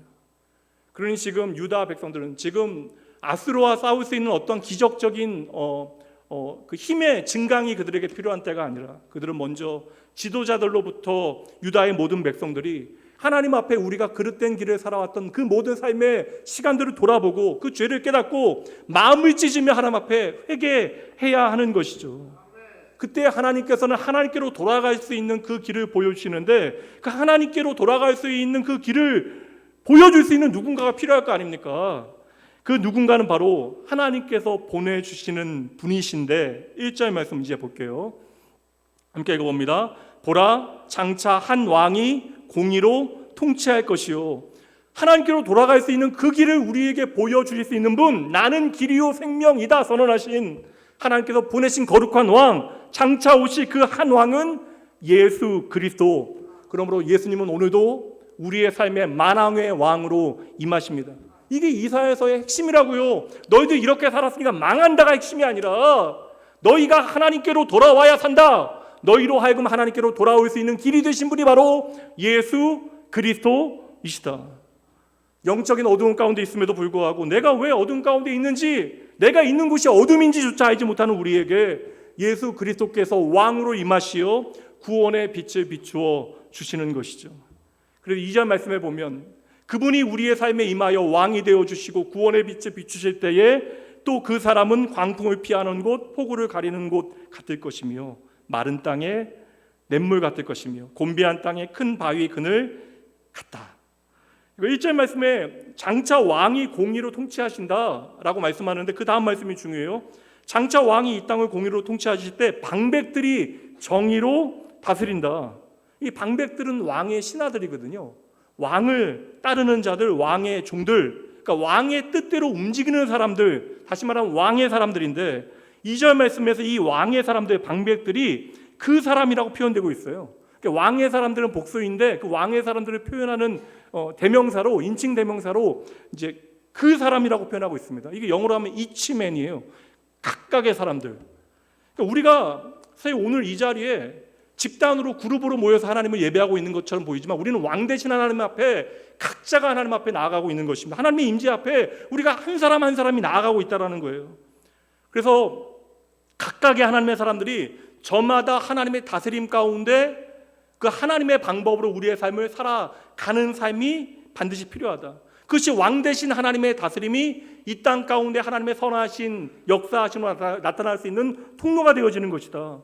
그러니 지금 유다 백성들은 지금 아수르와 싸울 수 있는 어떤 기적적인 그 힘의 증강이 그들에게 필요한 때가 아니라, 그들은 먼저 지도자들로부터 유다의 모든 백성들이 하나님 앞에 우리가 그릇된 길을 살아왔던 그 모든 삶의 시간들을 돌아보고 그 죄를 깨닫고 마음을 찢으며 하나님 앞에 회개해야 하는 것이죠. 그때 하나님께서는 하나님께로 돌아갈 수 있는 그 길을 보여주시는데, 그 하나님께로 돌아갈 수 있는 그 길을 보여줄 수 있는 누군가가 필요할 거 아닙니까? 그 누군가는 바로 하나님께서 보내주시는 분이신데 1절 말씀 이제 볼게요. 함께 읽어봅니다. 보라, 장차 한 왕이 공의로 통치할 것이요, 하나님께로 돌아갈 수 있는 그 길을 우리에게 보여주실 수 있는 분, 나는 길이요 생명이다 선언하신 하나님께서 보내신 거룩한 왕, 장차 오실 그 한 왕은 예수 그리스도. 그러므로 예수님은 오늘도 우리의 삶의 만왕의 왕으로 임하십니다. 이게 이사야서의 핵심이라고요. 너희들 이렇게 살았으니까 망한다가 핵심이 아니라 너희가 하나님께로 돌아와야 산다. 너희로 하여금 하나님께로 돌아올 수 있는 길이 되신 분이 바로 예수 그리스도이시다. 영적인 어두운 가운데 있음에도 불구하고 내가 왜 어두운 가운데 있는지, 내가 있는 곳이 어둠인지조차 알지 못하는 우리에게 예수 그리스도께서 왕으로 임하시어 구원의 빛을 비추어 주시는 것이죠. 그래서 2절 말씀에 보면 그분이 우리의 삶에 임하여 왕이 되어 주시고 구원의 빛을 비추실 때에 또 그 사람은 광풍을 피하는 곳, 폭우를 가리는 곳 같을 것이며 마른 땅에 냇물 같을 것이며 곤비한 땅에 큰 바위 그늘 같다. 1절 말씀에 장차 왕이 공의로 통치하신다라고 말씀하는데 그 다음 말씀이 중요해요. 장차 왕이 이 땅을 공의로 통치하실 때 방백들이 정의로 다스린다. 이 방백들은 왕의 신하들이거든요. 왕을 따르는 자들, 왕의 종들, 그러니까 왕의 뜻대로 움직이는 사람들, 다시 말하면 왕의 사람들인데 2절 말씀에서 이 왕의 사람들, 방백들이 그 사람이라고 표현되고 있어요. 그러니까 왕의 사람들은 복수인데 그 왕의 사람들을 표현하는 대명사로, 인칭 대명사로 이제 그 사람이라고 표현하고 있습니다. 이게 영어로 하면 each man이에요. 각각의 사람들. 그러니까 우리가 사실 오늘 이 자리에 집단으로 그룹으로 모여서 하나님을 예배하고 있는 것처럼 보이지만 우리는 왕 대신 하나님 앞에 각자가 하나님 앞에 나아가고 있는 것입니다. 하나님의 임재 앞에 우리가 한 사람 한 사람이 나아가고 있다는 거예요. 그래서 각각의 하나님의 사람들이 저마다 하나님의 다스림 가운데 그 하나님의 방법으로 우리의 삶을 살아가는 삶이 반드시 필요하다. 그것이 왕 대신 하나님의 다스림이 이 땅 가운데 하나님의 선하신 역사하심으로 나타날 수 있는 통로가 되어지는 것이다.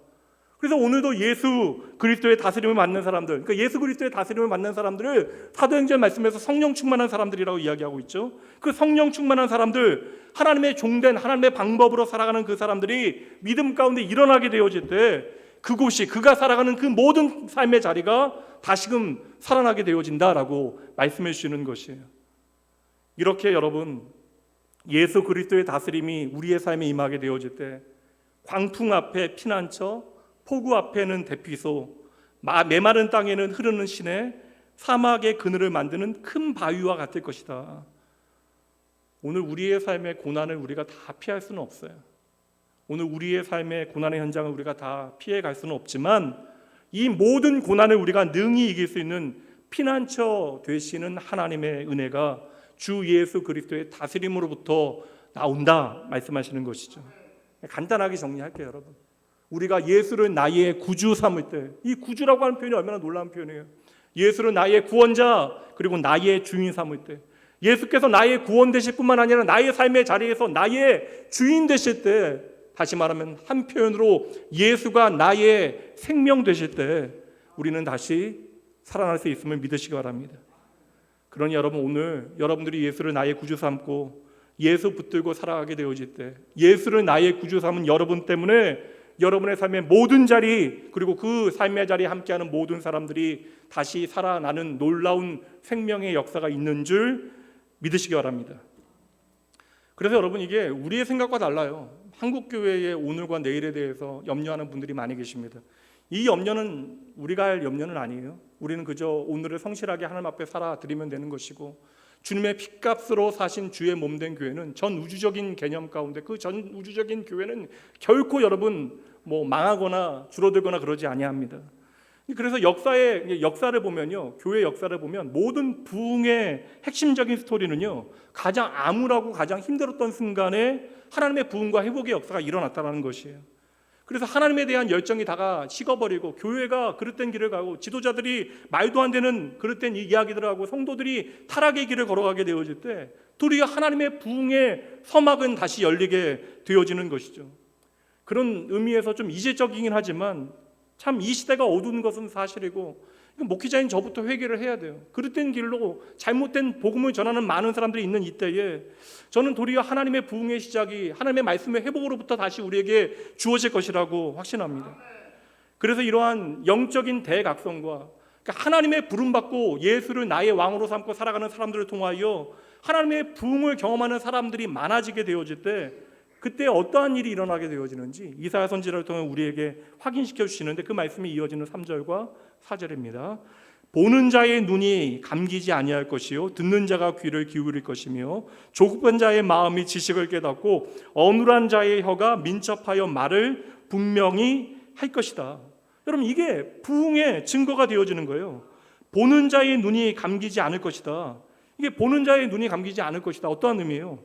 그래서 오늘도 예수 그리스도의 다스림을 받는 사람들, 그러니까 예수 그리스도의 다스림을 받는 사람들을 사도행전 말씀에서 성령 충만한 사람들이라고 이야기하고 있죠. 그 성령 충만한 사람들, 하나님의 종된 하나님의 방법으로 살아가는 그 사람들이 믿음 가운데 일어나게 되어질 때 그곳이 그가 살아가는 그 모든 삶의 자리가 다시금 살아나게 되어진다라고 말씀해 주시는 것이에요. 이렇게 여러분, 예수 그리스도의 다스림이 우리의 삶에 임하게 되어질 때 광풍 앞에 피난처, 폭우 앞에는 대피소, 메마른 땅에는 흐르는 시내, 사막의 그늘을 만드는 큰 바위와 같을 것이다. 오늘 우리의 삶의 고난을 우리가 다 피할 수는 없어요. 오늘 우리의 삶의 고난의 현장을 우리가 다 피해갈 수는 없지만 이 모든 고난을 우리가 능히 이길 수 있는 피난처 되시는 하나님의 은혜가 주 예수 그리스도의 다스림으로부터 나온다 말씀하시는 것이죠. 간단하게 정리할게요, 여러분. 우리가 예수를 나의 구주 삼을 때, 이 구주라고 하는 표현이 얼마나 놀라운 표현이에요. 예수를 나의 구원자 그리고 나의 주인 삼을 때, 예수께서 나의 구원 되실 뿐만 아니라 나의 삶의 자리에서 나의 주인 되실 때, 다시 말하면 한 표현으로 예수가 나의 생명 되실 때 우리는 다시 살아날 수 있음을 믿으시기 바랍니다. 그러니 여러분, 오늘 여러분들이 예수를 나의 구주 삼고 예수 붙들고 살아가게 되어질 때, 예수를 나의 구주 삼은 여러분 때문에 여러분의 삶의 모든 자리, 그리고 그 삶의 자리에 함께하는 모든 사람들이 다시 살아나는 놀라운 생명의 역사가 있는 줄 믿으시기 바랍니다. 그래서 여러분, 이게 우리의 생각과 달라요. 한국교회의 오늘과 내일에 대해서 염려하는 분들이 많이 계십니다. 이 염려는 우리가 할 염려는 아니에요. 우리는 그저 오늘을 성실하게 하나님 앞에 살아드리면 되는 것이고, 주님의 핏값으로 사신 주의 몸된 교회는 전 우주적인 개념 가운데 그 전 우주적인 교회는 결코 여러분 망하거나 줄어들거나 그러지 아니합니다. 그래서 역사를 보면요, 교회 역사를 보면 모든 부흥의 핵심적인 스토리는요, 가장 암울하고 가장 힘들었던 순간에 하나님의 부흥과 회복의 역사가 일어났다는 것이에요. 그래서 하나님에 대한 열정이 다가 식어버리고 교회가 그릇된 길을 가고 지도자들이 말도 안 되는 그릇된 이야기들을 하고 성도들이 타락의 길을 걸어가게 되어질 때 도리어 하나님의 부흥의 서막은 다시 열리게 되어지는 것이죠. 그런 의미에서 좀 이질적이긴 하지만 참 이 시대가 어두운 것은 사실이고 목회자인 저부터 회개를 해야 돼요. 그릇된 길로 잘못된 복음을 전하는 많은 사람들이 있는 이때에 저는 도리어 하나님의 부흥의 시작이 하나님의 말씀의 회복으로부터 다시 우리에게 주어질 것이라고 확신합니다. 그래서 이러한 영적인 대각성과 하나님의 부름받고 예수를 나의 왕으로 삼고 살아가는 사람들을 통하여 하나님의 부흥을 경험하는 사람들이 많아지게 되어질 때 그때 어떠한 일이 일어나게 되어지는지 이사야 선지자를 통해 우리에게 확인시켜 주시는데 그 말씀이 이어지는 3절과 4절입니다. 보는 자의 눈이 감기지 아니할 것이요 듣는 자가 귀를 기울일 것이며 조급한 자의 마음이 지식을 깨닫고 어눌한 자의 혀가 민첩하여 말을 분명히 할 것이다. 여러분 이게 부흥의 증거가 되어지는 거예요. 보는 자의 눈이 감기지 않을 것이다. 이게 보는 자의 눈이 감기지 않을 것이다. 어떠한 의미예요?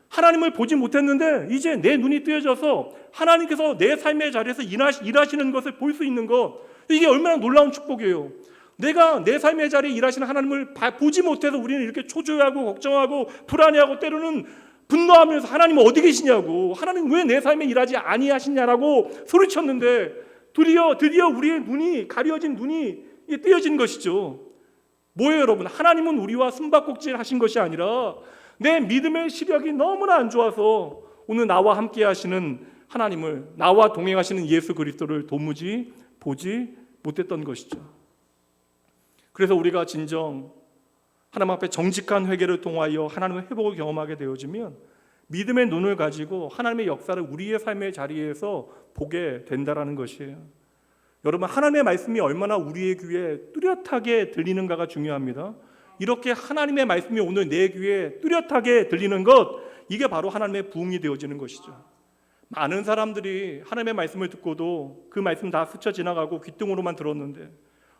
하나님을 보지 못했는데 이제 내 눈이 뜨여져서 하나님께서 내 삶의 자리에서 일하시는 것을 볼 수 있는 것, 이게 얼마나 놀라운 축복이에요. 내가 내 삶의 자리에 일하시는 하나님을 보지 못해서 우리는 이렇게 초조해하고 걱정하고 불안해하고 때로는 분노하면서 하나님 어디 계시냐고, 하나님 왜 내 삶에 일하지 아니하시냐라고 소리쳤는데 드디어 우리의 눈이 가려진 눈이 뜨여진 것이죠. 뭐예요 여러분? 하나님은 우리와 숨바꼭질 하신 것이 아니라 내 믿음의 시력이 너무나 안 좋아서 오늘 나와 함께 하시는 하나님을, 나와 동행하시는 예수 그리스도를 도무지 보지 못했던 것이죠. 그래서 우리가 진정 하나님 앞에 정직한 회개를 통하여 하나님의 회복을 경험하게 되어지면 믿음의 눈을 가지고 하나님의 역사를 우리의 삶의 자리에서 보게 된다라는 것이에요. 여러분 하나님의 말씀이 얼마나 우리의 귀에 뚜렷하게 들리는가가 중요합니다. 이렇게 하나님의 말씀이 오늘 내 귀에 뚜렷하게 들리는 것, 이게 바로 하나님의 부흥이 되어지는 것이죠. 많은 사람들이 하나님의 말씀을 듣고도 그 말씀 다 스쳐 지나가고 귓등으로만 들었는데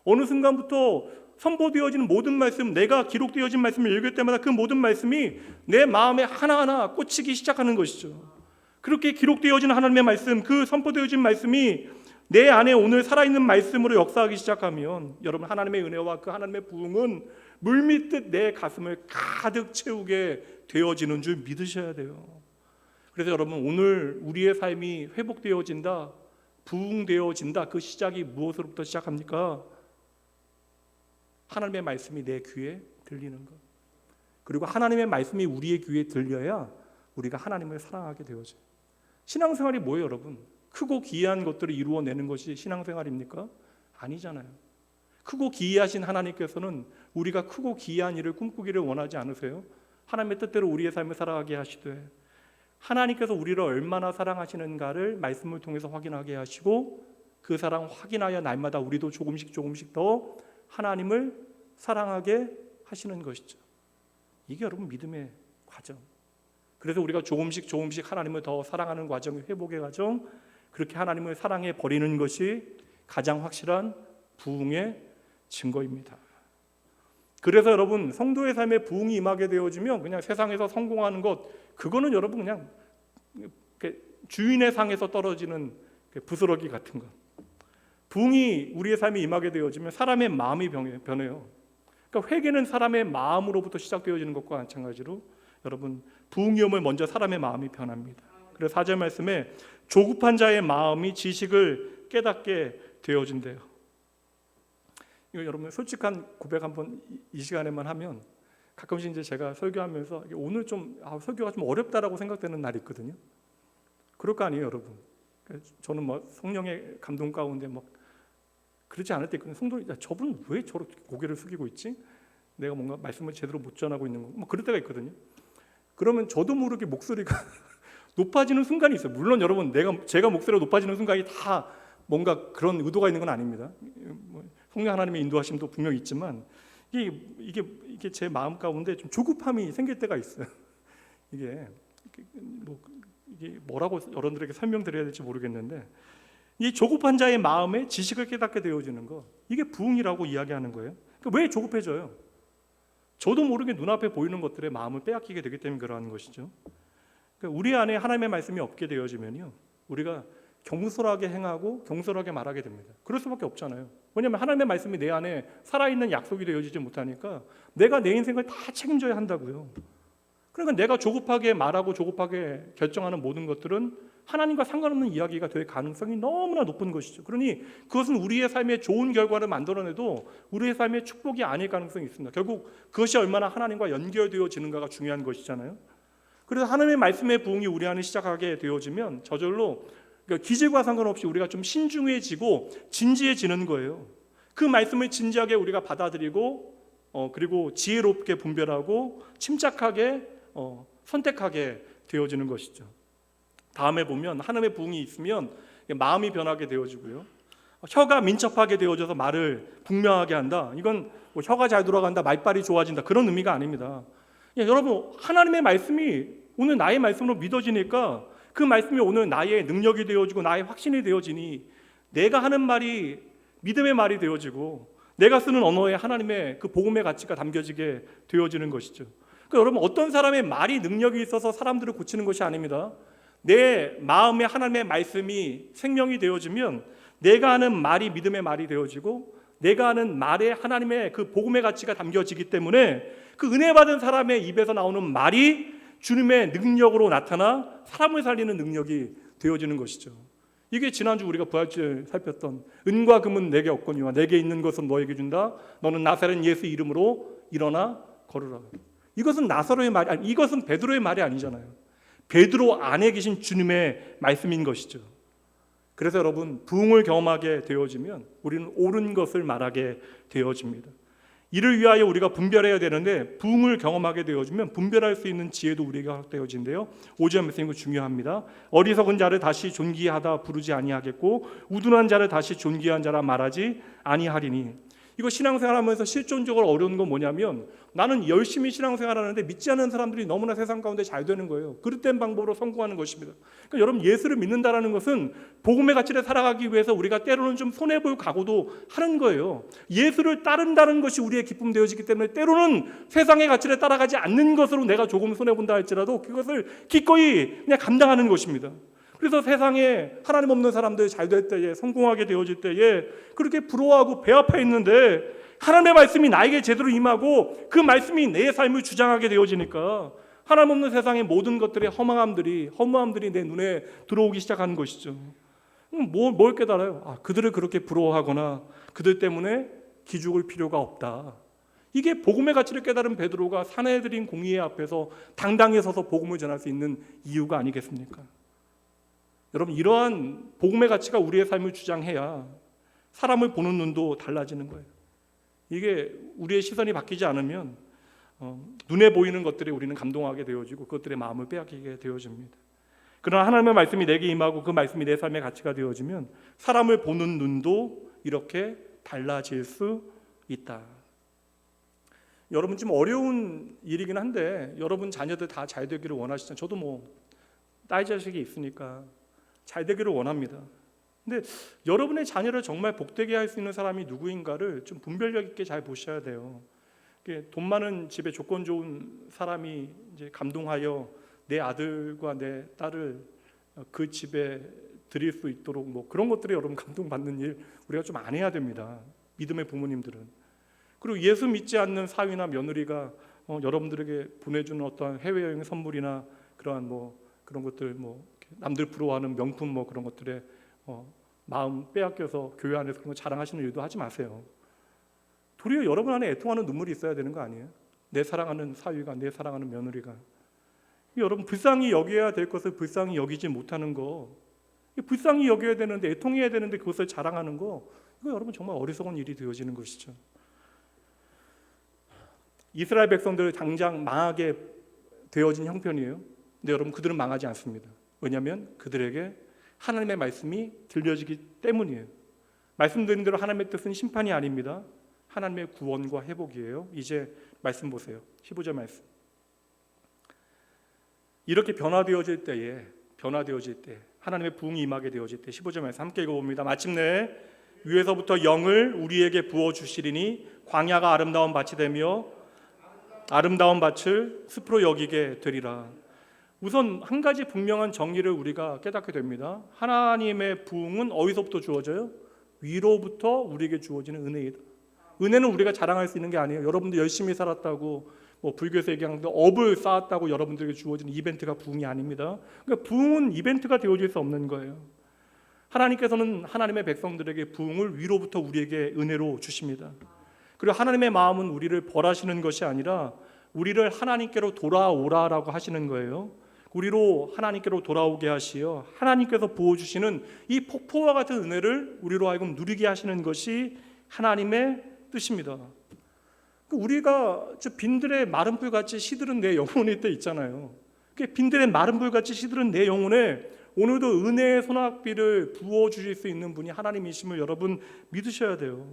어느 순간부터 선포되어지는 모든 말씀, 내가 기록되어진 말씀을 읽을 때마다 그 모든 말씀이 내 마음에 하나하나 꽂히기 시작하는 것이죠. 그렇게 기록되어진 하나님의 말씀, 그 선포되어진 말씀이 내 안에 오늘 살아있는 말씀으로 역사하기 시작하면 여러분 하나님의 은혜와 그 하나님의 부흥은 물밀듯 내 가슴을 가득 채우게 되어지는 줄 믿으셔야 돼요. 그래서 여러분 오늘 우리의 삶이 회복되어진다, 부흥되어진다, 그 시작이 무엇으로부터 시작합니까? 하나님의 말씀이 내 귀에 들리는 것. 그리고 하나님의 말씀이 우리의 귀에 들려야 우리가 하나님을 사랑하게 되어져요. 신앙생활이 뭐예요 여러분? 크고 기이한 것들을 이루어내는 것이 신앙생활입니까? 아니잖아요. 크고 기이하신 하나님께서는 우리가 크고 기이한 일을 꿈꾸기를 원하지 않으세요? 하나님의 뜻대로 우리의 삶을 살아가게 하시되 하나님께서 우리를 얼마나 사랑하시는가를 말씀을 통해서 확인하게 하시고 그 사랑 확인하여 날마다 우리도 조금씩 더 하나님을 사랑하게 하시는 것이죠. 이게 여러분 믿음의 과정. 그래서 우리가 조금씩 하나님을 더 사랑하는 과정, 회복의 과정, 그렇게 하나님을 사랑해 버리는 것이 가장 확실한 부흥의 증거입니다. 그래서 여러분 성도의 삶에 부흥이 임하게 되어지면 그냥 세상에서 성공하는 것, 그거는 여러분 그냥 주인의 상에서 떨어지는 부스러기 같은 것. 부흥이 우리의 삶에 임하게 되어지면 사람의 마음이 변해요. 그러니까 회개는 사람의 마음으로부터 시작되어지는 것과 마찬가지로 여러분 부흥이 오면 먼저 사람의 마음이 변합니다. 그래서 4절 말씀에 조급한 자의 마음이 지식을 깨닫게 되어진대요. 이거 여러분 솔직한 고백 한번 이 시간에만 하면 가끔씩 이제 제가 설교하면서 오늘 좀 설교가 좀 어렵다라고 생각되는 날이 있거든요. 그럴 거 아니에요, 여러분. 저는 뭐 성령의 감동 가운데 뭐 그렇지 않을 때 있거든요. 성도, 야, 저분 왜 저렇게 고개를 숙이고 있지? 내가 뭔가 말씀을 제대로 못 전하고 있는 거, 뭐 그럴 때가 있거든요. 그러면 저도 모르게 목소리가 높아지는 순간이 있어요. 물론 여러분 제가 목소리가 높아지는 순간이 다 뭔가 그런 의도가 있는 건 아닙니다. 성령 하나님의 인도하심도 분명히 있지만 이게 제 마음 가운데 좀 조급함이 생길 때가 있어요. 이게 뭐라고 여러분들에게 설명드려야 될지 모르겠는데 이 조급한 자의 마음에 지식을 깨닫게 되어지는 거, 이게 부흥이라고 이야기하는 거예요. 그러니까 왜 조급해져요? 저도 모르게 눈앞에 보이는 것들에 마음을 빼앗기게 되기 때문에 그러는 것이죠. 그러니까 우리 안에 하나님의 말씀이 없게 되어지면요, 우리가 경솔하게 행하고 경솔하게 말하게 됩니다. 그럴 수밖에 없잖아요. 왜냐하면 하나님의 말씀이 내 안에 살아있는 약속이 되어지지 못하니까 내가 내 인생을 다 책임져야 한다고요. 그러니까 내가 조급하게 말하고 조급하게 결정하는 모든 것들은 하나님과 상관없는 이야기가 될 가능성이 너무나 높은 것이죠. 그러니 그것은 우리의 삶에 좋은 결과를 만들어내도 우리의 삶에 축복이 아닐 가능성이 있습니다. 결국 그것이 얼마나 하나님과 연결되어지는가가 중요한 것이잖아요. 그래서 하나님의 말씀의 부흥이 우리 안에 시작하게 되어지면 저절로 기질과 상관없이 우리가 좀 신중해지고 진지해지는 거예요. 그 말씀을 진지하게 우리가 받아들이고 그리고 지혜롭게 분별하고 침착하게 선택하게 되어지는 것이죠. 다음에 보면 하나님의 부흥이 있으면 마음이 변하게 되어지고요. 혀가 민첩하게 되어져서 말을 분명하게 한다. 이건 뭐 혀가 잘 돌아간다, 말빨이 좋아진다 그런 의미가 아닙니다. 여러분 하나님의 말씀이 오늘 나의 말씀으로 믿어지니까 그 말씀이 오늘 나의 능력이 되어지고 나의 확신이 되어지니 내가 하는 말이 믿음의 말이 되어지고 내가 쓰는 언어에 하나님의 그 복음의 가치가 담겨지게 되어지는 것이죠. 그러니까 여러분 어떤 사람의 말이 능력이 있어서 사람들을 고치는 것이 아닙니다. 내 마음에 하나님의 말씀이 생명이 되어지면 내가 하는 말이 믿음의 말이 되어지고 내가 하는 말에 하나님의 그 복음의 가치가 담겨지기 때문에 그 은혜 받은 사람의 입에서 나오는 말이 주님의 능력으로 나타나 사람을 살리는 능력이 되어지는 것이죠. 이게 지난주 우리가 부활절 살폈던 은과 금은 내게 없거니와 내게 있는 것은 너에게 준다. 너는 나사렛 예수 이름으로 일어나 걸으라. 이것은 나사로의 말이 아니, 이것은 베드로의 말이 아니잖아요. 베드로 안에 계신 주님의 말씀인 것이죠. 그래서 여러분 부흥을 경험하게 되어지면 우리는 옳은 것을 말하게 되어집니다. 이를 위하여 우리가 분별해야 되는데 부흥을 경험하게 되어지면 분별할 수 있는 지혜도 우리에게 허락되어진대요. 5절 말씀이 중요합니다. 어리석은 자를 다시 존귀하다 부르지 아니하겠고 우둔한 자를 다시 존귀한 자라 말하지 아니하리니. 이거 신앙생활하면서 실존적으로 어려운 건 뭐냐면 나는 열심히 신앙생활하는데 믿지 않는 사람들이 너무나 세상 가운데 잘 되는 거예요. 그릇된 방법으로 성공하는 것입니다. 그러니까 여러분 예수를 믿는다라는 것은 복음의 가치를 살아가기 위해서 우리가 때로는 좀 손해볼 각오도 하는 거예요. 예수를 따른다는 것이 우리의 기쁨 되어지기 때문에 때로는 세상의 가치를 따라가지 않는 것으로 내가 조금 손해본다 할지라도 그것을 기꺼이 그냥 감당하는 것입니다. 그래서 세상에 하나님 없는 사람들 잘 될 때에 성공하게 되어질 때에 그렇게 부러워하고 배 아파 있는데 하나님의 말씀이 나에게 제대로 임하고 그 말씀이 내 삶을 주장하게 되어지니까 하나님 없는 세상의 모든 것들의 허무함들이 내 눈에 들어오기 시작하는 것이죠. 뭘 깨달아요? 그들을 그렇게 부러워하거나 그들 때문에 기죽을 필요가 없다. 이게 복음의 가치를 깨달은 베드로가 사내들인 공의회 앞에서 당당히 서서 복음을 전할 수 있는 이유가 아니겠습니까? 여러분 이러한 복음의 가치가 우리의 삶을 주장해야 사람을 보는 눈도 달라지는 거예요. 이게 우리의 시선이 바뀌지 않으면 눈에 보이는 것들에 우리는 감동하게 되어지고 그것들의 마음을 빼앗기게 되어집니다. 그러나 하나님의 말씀이 내게 임하고 그 말씀이 내 삶의 가치가 되어지면 사람을 보는 눈도 이렇게 달라질 수 있다. 여러분 좀 어려운 일이긴 한데 여러분 자녀들 다 잘 되기를 원하시잖아요. 저도 딸 자식이 있으니까 잘 되기를 원합니다. 근데 여러분의 자녀를 정말 복되게 할 수 있는 사람이 누구인가를 좀 분별력 있게 잘 보셔야 돼요. 돈 많은 집에 조건 좋은 사람이 이제 감동하여 내 아들과 내 딸을 그 집에 드릴 수 있도록 그런 것들에 여러분 감동받는 일 우리가 좀 안 해야 됩니다. 믿음의 부모님들은. 그리고 예수 믿지 않는 사위나 며느리가 여러분들에게 보내주는 어떠한 해외여행 선물이나 그러한 그런 것들 남들 부러워하는 명품 그런 것들에 마음 빼앗겨서 교회 안에서 그런 거 자랑하시는 일도 하지 마세요. 도리어 여러분 안에 애통하는 눈물이 있어야 되는 거 아니에요? 내 사랑하는 사위가, 내 사랑하는 며느리가 여러분 불쌍히 여겨야 될 것을 불쌍히 여기지 못하는 거, 불쌍히 여겨야 되는데 애통해야 되는데 그것을 자랑하는 거, 이거 여러분 정말 어리석은 일이 되어지는 것이죠. 이스라엘 백성들 당장 망하게 되어진 형편이에요. 근데 여러분 그들은 망하지 않습니다. 왜냐하면 그들에게 하나님의 말씀이 들려지기 때문이에요. 말씀드린 대로 하나님의 뜻은 심판이 아닙니다. 하나님의 구원과 회복이에요. 이제 말씀 보세요. 15절 말씀. 이렇게 변화되어질 때 하나님의 부흥이 임하게 되어질 때 15절 말씀 함께 읽어봅니다. 마침내 위에서부터 영을 우리에게 부어주시리니 광야가 아름다운 밭이 되며 아름다운 밭을 숲으로 여기게 되리라. 우선 한 가지 분명한 정의를 우리가 깨닫게 됩니다. 하나님의 부흥은 어디서부터 주어져요? 위로부터 우리에게 주어지는 은혜이다. 은혜는 우리가 자랑할 수 있는 게 아니에요. 여러분들 열심히 살았다고 뭐 불교에서 얘기하는 업을 쌓았다고 여러분들에게 주어지는 이벤트가 부흥이 아닙니다. 그러니까 부흥은 이벤트가 되어질 수 없는 거예요. 하나님께서는 하나님의 백성들에게 부흥을 위로부터 우리에게 은혜로 주십니다. 그리고 하나님의 마음은 우리를 벌하시는 것이 아니라 우리를 하나님께로 돌아오라라고 하시는 거예요. 우리로 하나님께로 돌아오게 하시어 하나님께서 부어주시는 이 폭포와 같은 은혜를 우리로 하여금 누리게 하시는 것이 하나님의 뜻입니다. 우리가 저 빈들의 마른 불같이 시들은 내 영혼의 때 있잖아요. 빈들의 마른 불같이 시들은 내 영혼에 오늘도 은혜의 소낙비를 부어주실 수 있는 분이 하나님이심을 여러분 믿으셔야 돼요.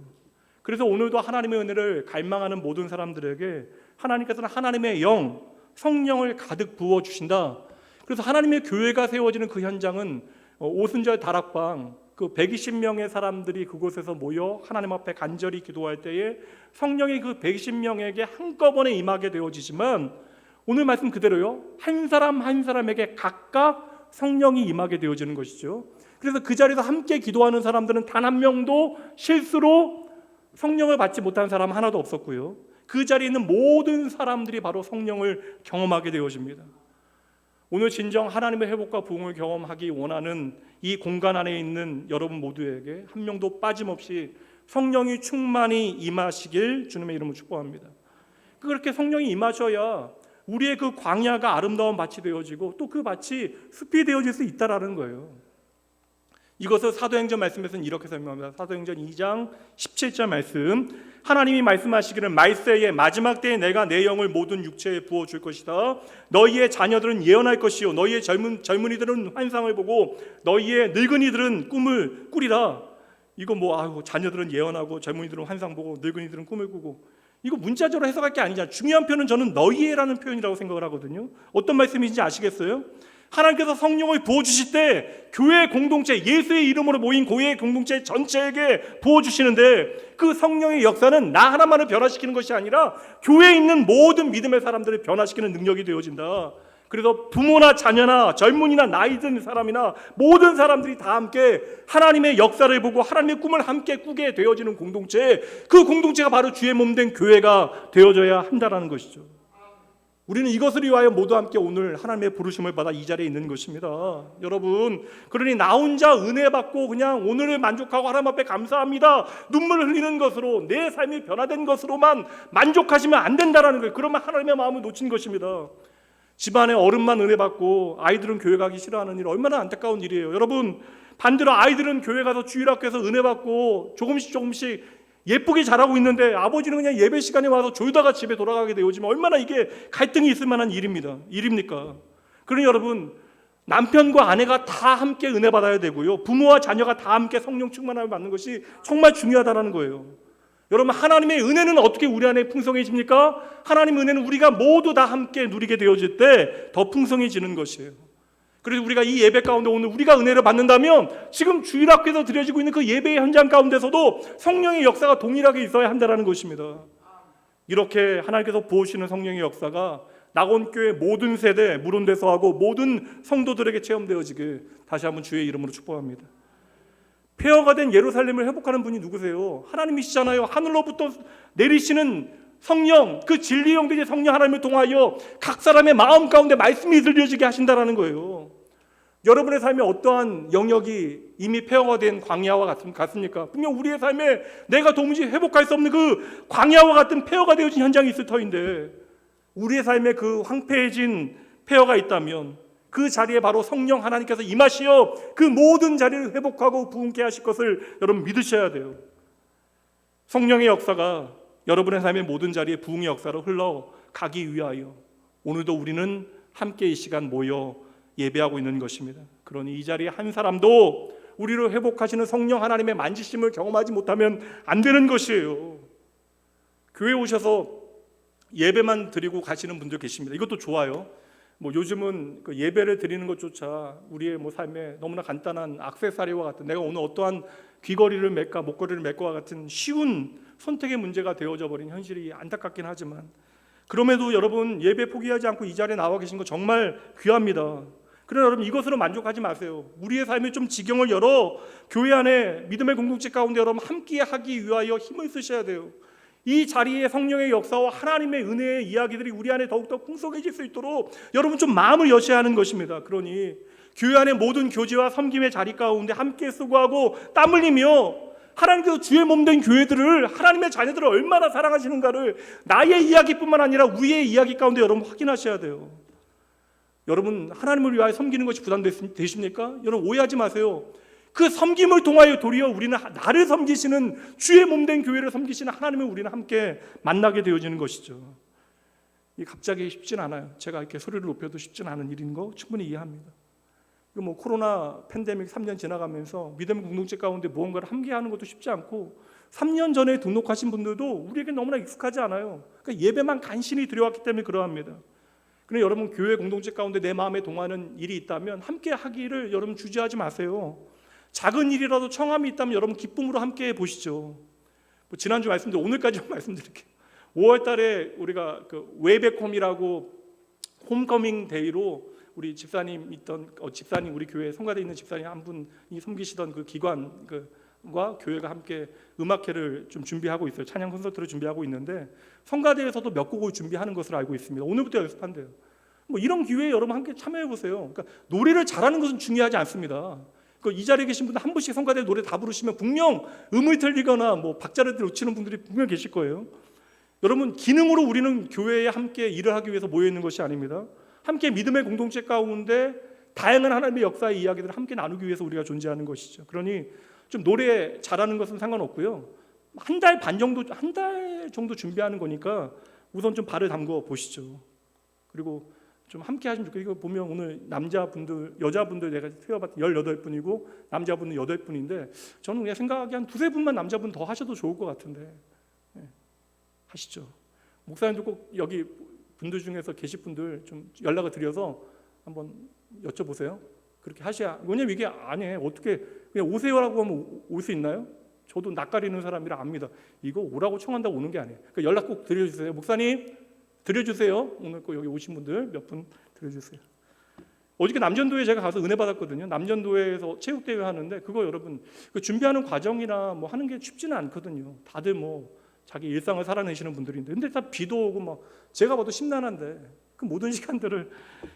그래서 오늘도 하나님의 은혜를 갈망하는 모든 사람들에게 하나님께서는 하나님의 영, 성령을 가득 부어주신다. 그래서 하나님의 교회가 세워지는 그 현장은 오순절 다락방 그 120명의 사람들이 그곳에서 모여 하나님 앞에 간절히 기도할 때에 성령이 그 120명에게 한꺼번에 임하게 되어지지만 오늘 말씀 그대로요. 한 사람 한 사람에게 각각 성령이 임하게 되어지는 것이죠. 그래서 그 자리에서 함께 기도하는 사람들은 단 한 명도 실수로 성령을 받지 못한 사람 하나도 없었고요. 그 자리에 있는 모든 사람들이 바로 성령을 경험하게 되어집니다. 오늘 진정 하나님의 회복과 부흥을 경험하기 원하는 이 공간 안에 있는 여러분 모두에게 한 명도 빠짐없이 성령이 충만히 임하시길 주님의 이름으로 축복합니다. 그렇게 성령이 임하셔야 우리의 그 광야가 아름다운 밭이 되어지고 또 그 밭이 숲이 되어질 수 있다라는 거예요. 이것을 사도행전 말씀에서는 이렇게 설명합니다. 사도행전 2장 17절 말씀, 하나님이 말씀하시기를 말세에 마지막 때에 내가 내 영을 모든 육체에 부어줄 것이다. 너희의 자녀들은 예언할 것이요 너희의 젊은이들은 환상을 보고 너희의 늙은이들은 꿈을 꾸리라. 이거 자녀들은 예언하고 젊은이들은 환상 보고 늙은이들은 꿈을 꾸고, 이거 문자적으로 해석할 게 아니잖아요. 중요한 표현은 저는 너희의라는 표현이라고 생각을 하거든요. 어떤 말씀인지 아시겠어요? 하나님께서 성령을 부어주실 때 교회 공동체, 예수의 이름으로 모인 교회 공동체 전체에게 부어주시는데 그 성령의 역사는 나 하나만을 변화시키는 것이 아니라 교회에 있는 모든 믿음의 사람들을 변화시키는 능력이 되어진다. 그래서 부모나 자녀나 젊은이나 나이 든 사람이나 모든 사람들이 다 함께 하나님의 역사를 보고 하나님의 꿈을 함께 꾸게 되어지는 공동체, 그 공동체가 바로 주의 몸된 교회가 되어져야 한다는 것이죠. 우리는 이것을 위하여 모두 함께 오늘 하나님의 부르심을 받아 이 자리에 있는 것입니다. 여러분, 그러니 나 혼자 은혜 받고 그냥 오늘을 만족하고 하나님 앞에 감사합니다, 눈물을 흘리는 것으로 내 삶이 변화된 것으로만 만족하시면 안 된다는 거예요. 그러면 하나님의 마음을 놓친 것입니다. 집안에 어른만 은혜 받고 아이들은 교회 가기 싫어하는 일, 얼마나 안타까운 일이에요. 여러분, 반대로 아이들은 교회 가서 주일학교에서 은혜 받고 조금씩 예쁘게 자라고 있는데 아버지는 그냥 예배 시간에 와서 졸다가 집에 돌아가게 되어지면 얼마나 이게 갈등이 있을 만한 일입니까? 그러니 여러분, 남편과 아내가 다 함께 은혜 받아야 되고요, 부모와 자녀가 다 함께 성령 충만함을 받는 것이 정말 중요하다는 거예요. 여러분, 하나님의 은혜는 어떻게 우리 안에 풍성해집니까? 하나님의 은혜는 우리가 모두 다 함께 누리게 되어질 때 더 풍성해지는 것이에요. 그래서 우리가 이 예배 가운데 오늘 우리가 은혜를 받는다면 지금 주일학교에서 드려지고 있는 그 예배의 현장 가운데서도 성령의 역사가 동일하게 있어야 한다는 것입니다. 이렇게 하나님께서 부으시는 성령의 역사가 낙원교회 모든 세대 물온대소하고 모든 성도들에게 체험되어지길 다시 한번 주의 이름으로 축복합니다. 폐허가 된 예루살렘을 회복하는 분이 누구세요? 하나님이시잖아요. 하늘로부터 내리시는 성령, 그 진리 영되신 성령 하나님을 통하여 각 사람의 마음 가운데 말씀이 들려지게 하신다라는 거예요. 여러분의 삶에 어떠한 영역이 이미 폐허가 된 광야와 같습니까? 분명 우리의 삶에 내가 도무지 회복할 수 없는 그 광야와 같은 폐허가 되어진 현장이 있을 터인데, 우리의 삶에 그 황폐해진 폐허가 있다면 그 자리에 바로 성령 하나님께서 임하시어 그 모든 자리를 회복하고 부흥케 하실 것을 여러분 믿으셔야 돼요. 성령의 역사가 여러분의 삶의 모든 자리에 부흥의 역사로 흘러가기 위하여 오늘도 우리는 함께 이 시간 모여 예배하고 있는 것입니다. 그러니 이 자리에 한 사람도 우리를 회복하시는 성령 하나님의 만지심을 경험하지 못하면 안 되는 것이에요. 교회에 오셔서 예배만 드리고 가시는 분들 계십니다. 이것도 좋아요. 요즘은 그 예배를 드리는 것조차 우리의 삶에 너무나 간단한 액세서리와 같은, 내가 오늘 어떠한 귀걸이를 맬까 목걸이를 맬까 같은 쉬운 선택의 문제가 되어져 버린 현실이 안타깝긴 하지만, 그럼에도 여러분 예배 포기하지 않고 이 자리에 나와 계신 거 정말 귀합니다. 그러나 여러분, 이것으로 만족하지 마세요. 우리의 삶에 좀 지경을 열어 교회 안에 믿음의 공동체 가운데 여러분 함께 하기 위하여 힘을 쓰셔야 돼요. 이 자리에 성령의 역사와 하나님의 은혜의 이야기들이 우리 안에 더욱더 풍성해질 수 있도록 여러분 좀 마음을 여셔야 하는 것입니다. 그러니 교회 안의 모든 교제와 섬김의 자리 가운데 함께 수고하고 땀 흘리며 하나님께서 주의 몸된 교회들을, 하나님의 자녀들을 얼마나 사랑하시는가를 나의 이야기뿐만 아니라 우리의 이야기 가운데 여러분 확인하셔야 돼요. 여러분 하나님을 위하여 섬기는 것이 부담되십니까? 여러분 오해하지 마세요. 그 섬김을 통하여 도리어 우리는 나를 섬기시는, 주의 몸된 교회를 섬기시는 하나님을 우리는 함께 만나게 되어지는 것이죠. 이 갑자기 쉽진 않아요. 제가 이렇게 소리를 높여도 쉽진 않은 일인 거 충분히 이해합니다. 뭐 코로나 팬데믹 3년 지나가면서 믿음의 공동체 가운데 무언가를 함께하는 것도 쉽지 않고 3년 전에 등록하신 분들도 우리에게 너무나 익숙하지 않아요. 그러니까 예배만 간신히 드려왔기 때문에 그러합니다. 그런데 여러분 교회 공동체 가운데 내 마음에 동하는 일이 있다면 함께 하기를 여러분 주저하지 마세요. 작은 일이라도 청함이 있다면 여러분 기쁨으로 함께 보시죠. 뭐 지난주 말씀드린 오늘까지 말씀드릴게요. 5월 달에 우리가 그 웨이백홈이라고 홈커밍 데이로 우리 집사님 집사님 우리 교회 성가대에 있는 집사님 한 분이 섬기시던 그 기관과 교회가 함께 음악회를 좀 준비하고 있어요. 찬양 콘서트를 준비하고 있는데 성가대에서도 몇 곡을 준비하는 것으로 알고 있습니다. 오늘부터 연습한대요. 뭐 이런 기회에 여러분 함께 참여해 보세요. 그러니까 노래를 잘하는 것은 중요하지 않습니다. 이 자리에 계신 분들 한 분씩 성가대 노래 다 부르시면 분명 음을 틀리거나 뭐 박자를 놓치는 분들이 분명 계실 거예요. 여러분 기능으로 우리는 교회에 함께 일을 하기 위해서 모여 있는 것이 아닙니다. 함께 믿음의 공동체 가운데 다양한 하나님의 역사의 이야기들을 함께 나누기 위해서 우리가 존재하는 것이죠. 그러니 좀 노래 잘하는 것은 상관없고요. 한 달 정도 준비하는 거니까 우선 좀 발을 담궈 보시죠. 그리고 좀 함께 하시면 좋겠어요. 이거 보면 오늘 여자분들 내가 세어봤더니 18분이고 남자분은 8분인데 저는 그냥 생각하기에 한 2-3분만 남자분 더 하셔도 좋을 것 같은데 하시죠. 목사님도 꼭 여기 분들 중에서 계실 분들 좀 연락을 드려서 한번 여쭤보세요. 그렇게 하셔야. 왜냐면 이게 아니에요. 어떻게 그냥 오세요라고 하면 올 수 있나요? 저도 낯가리는 사람이라 압니다. 이거 오라고 청한다고 오는 게 아니에요. 그러니까 연락 꼭 드려주세요. 목사님 드려주세요. 오늘 꼭 여기 오신 분들 몇 분 드려주세요. 어저께 남전도에 제가 가서 은혜 받았거든요. 남전도에서 체육대회 하는데 그거 여러분 그 준비하는 과정이나 뭐 하는 게 쉽지는 않거든요. 다들 뭐 자기 일상을 살아내시는 분들인데 근데 다 비도 오고 막 제가 봐도 심란한데 그 모든 시간들을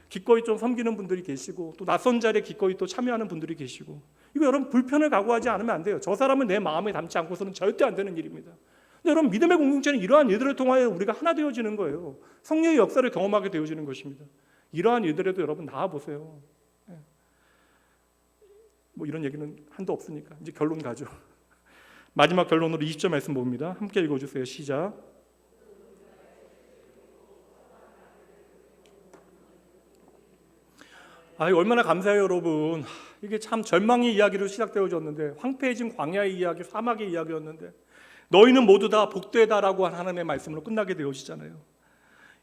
기꺼이 좀 섬기는 분들이 계시고 또 낯선 자리에 기꺼이 또 참여하는 분들이 계시고 이거 여러분 불편을 각오하지 않으면 안 돼요. 저 사람은 내 마음에 담지 않고서는 절대 안 되는 일입니다. 근데 여러분 믿음의 공동체는 이러한 일들을 통하여 우리가 하나 되어지는 거예요. 성령의 역사를 경험하게 되어지는 것입니다. 이러한 일들에도 여러분 나와보세요. 뭐 이런 얘기는 한도 없으니까 이제 결론 가죠. 마지막 결론으로 20절 말씀 봅니다. 함께 읽어주세요. 시작. 얼마나 감사해요 여러분. 이게 참 절망의 이야기로 시작되어졌는데 황폐해진 광야의 이야기, 사막의 이야기였는데 너희는 모두 다 복되다라고 한 하나님의 말씀으로 끝나게 되어지잖아요.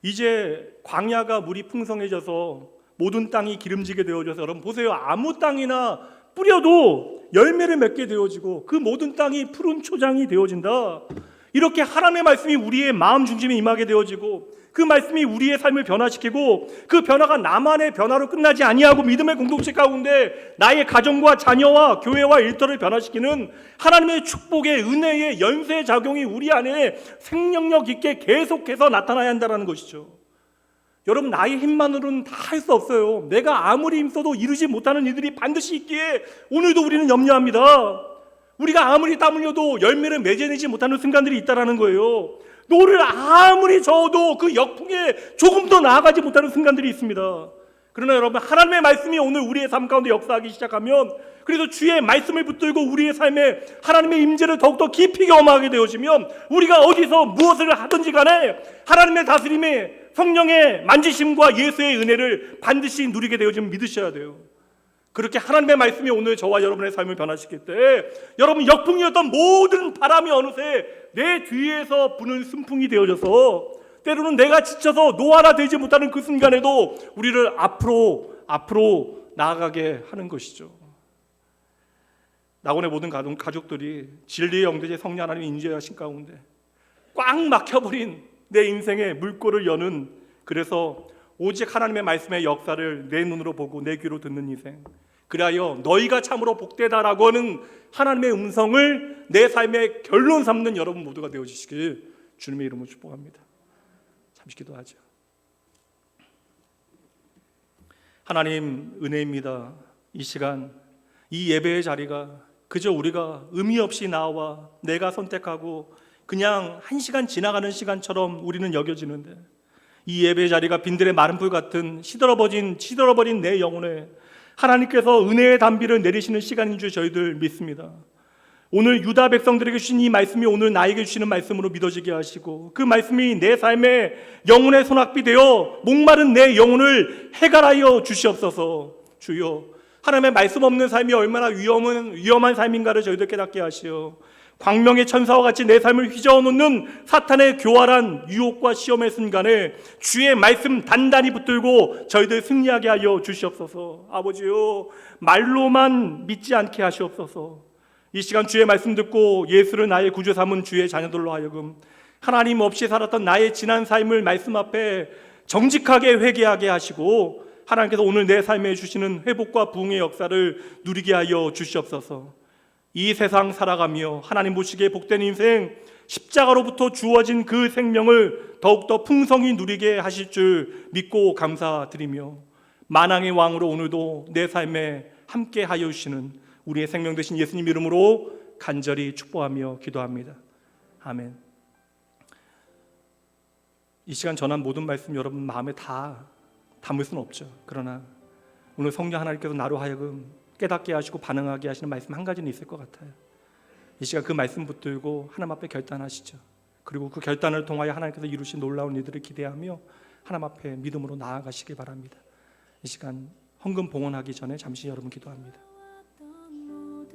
이제 광야가 물이 풍성해져서 모든 땅이 기름지게 되어져서 여러분 보세요. 아무 땅이나 뿌려도 열매를 맺게 되어지고 그 모든 땅이 푸른 초장이 되어진다. 이렇게 하나님의 말씀이 우리의 마음 중심에 임하게 되어지고 그 말씀이 우리의 삶을 변화시키고 그 변화가 나만의 변화로 끝나지 아니하고 믿음의 공동체 가운데 나의 가정과 자녀와 교회와 일터를 변화시키는 하나님의 축복의 은혜의 연쇄작용이 우리 안에 생명력 있게 계속해서 나타나야 한다는 것이죠. 여러분 나의 힘만으로는 다 할 수 없어요. 내가 아무리 힘써도 이루지 못하는 일들이 반드시 있기에 오늘도 우리는 염려합니다. 우리가 아무리 땀 흘려도 열매를 맺어내지 못하는 순간들이 있다는 거예요. 노를 아무리 저어도 그 역풍에 조금 더 나아가지 못하는 순간들이 있습니다. 그러나 여러분 하나님의 말씀이 오늘 우리의 삶 가운데 역사하기 시작하면 그래서 주의 말씀을 붙들고 우리의 삶에 하나님의 임재를 더욱더 깊이 경험하게 되어지면 우리가 어디서 무엇을 하든지 간에 하나님의 다스림에 성령의 만지심과 예수의 은혜를 반드시 누리게 되어지면 믿으셔야 돼요. 그렇게 하나님의 말씀이 오늘 저와 여러분의 삶을 변화시킬 때 여러분 역풍이었던 모든 바람이 어느새 내 뒤에서 부는 순풍이 되어져서 때로는 내가 지쳐서 노하나 되지 못하는 그 순간에도 우리를 앞으로 나아가게 하는 것이죠. 낙원의 모든 가족들이 진리의 영대제 성령 하나님의 인재하신 가운데 꽉 막혀버린 내 인생의 물꼬를 여는 그래서 오직 하나님의 말씀의 역사를 내 눈으로 보고 내 귀로 듣는 인생 그리하여 너희가 참으로 복되다라고 하는 하나님의 음성을 내 삶의 결론 삼는 여러분 모두가 되어주시길 주님의 이름으로 축복합니다. 잠시 기도하죠. 하나님 은혜입니다. 이 시간 이 예배의 자리가 그저 우리가 의미 없이 나와 내가 선택하고 그냥 한 시간 지나가는 시간처럼 우리는 여겨지는데, 이 예배의 자리가 빈들의 마른 풀 같은 시들어버린 내 영혼에 하나님께서 은혜의 단비를 내리시는 시간인 줄 저희들 믿습니다. 오늘 유다 백성들에게 주신 이 말씀이 오늘 나에게 주시는 말씀으로 믿어지게 하시고, 그 말씀이 내 삶의 영혼의 손학비 되어 목마른 내 영혼을 해갈하여 주시옵소서. 주여, 하나님의 말씀 없는 삶이 얼마나 위험한 삶인가를 저희들 깨닫게 하시어 광명의 천사와 같이 내 삶을 휘저어놓는 사탄의 교활한 유혹과 시험의 순간에 주의 말씀 단단히 붙들고 저희들 승리하게 하여 주시옵소서. 아버지요, 말로만 믿지 않게 하시옵소서. 이 시간 주의 말씀 듣고 예수를 나의 구주 삼은 주의 자녀들로 하여금 하나님 없이 살았던 나의 지난 삶을 말씀 앞에 정직하게 회개하게 하시고, 하나님께서 오늘 내 삶에 주시는 회복과 부흥의 역사를 누리게 하여 주시옵소서. 이 세상 살아가며 하나님 보시기에 복된 인생, 십자가로부터 주어진 그 생명을 더욱더 풍성히 누리게 하실 줄 믿고 감사드리며, 만왕의 왕으로 오늘도 내 삶에 함께 하여 주시는 우리의 생명 되신 예수님 이름으로 간절히 축복하며 기도합니다. 아멘. 이 시간 전한 모든 말씀 여러분 마음에 다 담을 수는 없죠. 그러나 오늘 성령 하나님께서 나로 하여금 깨닫게 하시고 반응하게 하시는 말씀 한 가지는 있을 것 같아요. 이 시간 그 말씀 붙들고 하나님 앞에 결단하시죠. 그리고 그 결단을 통하여 하나님께서 이루신 놀라운 일들을 기대하며 하나님 앞에 믿음으로 나아가시기 바랍니다. 이 시간 헌금 봉헌하기 전에 잠시 여러분 기도합니다.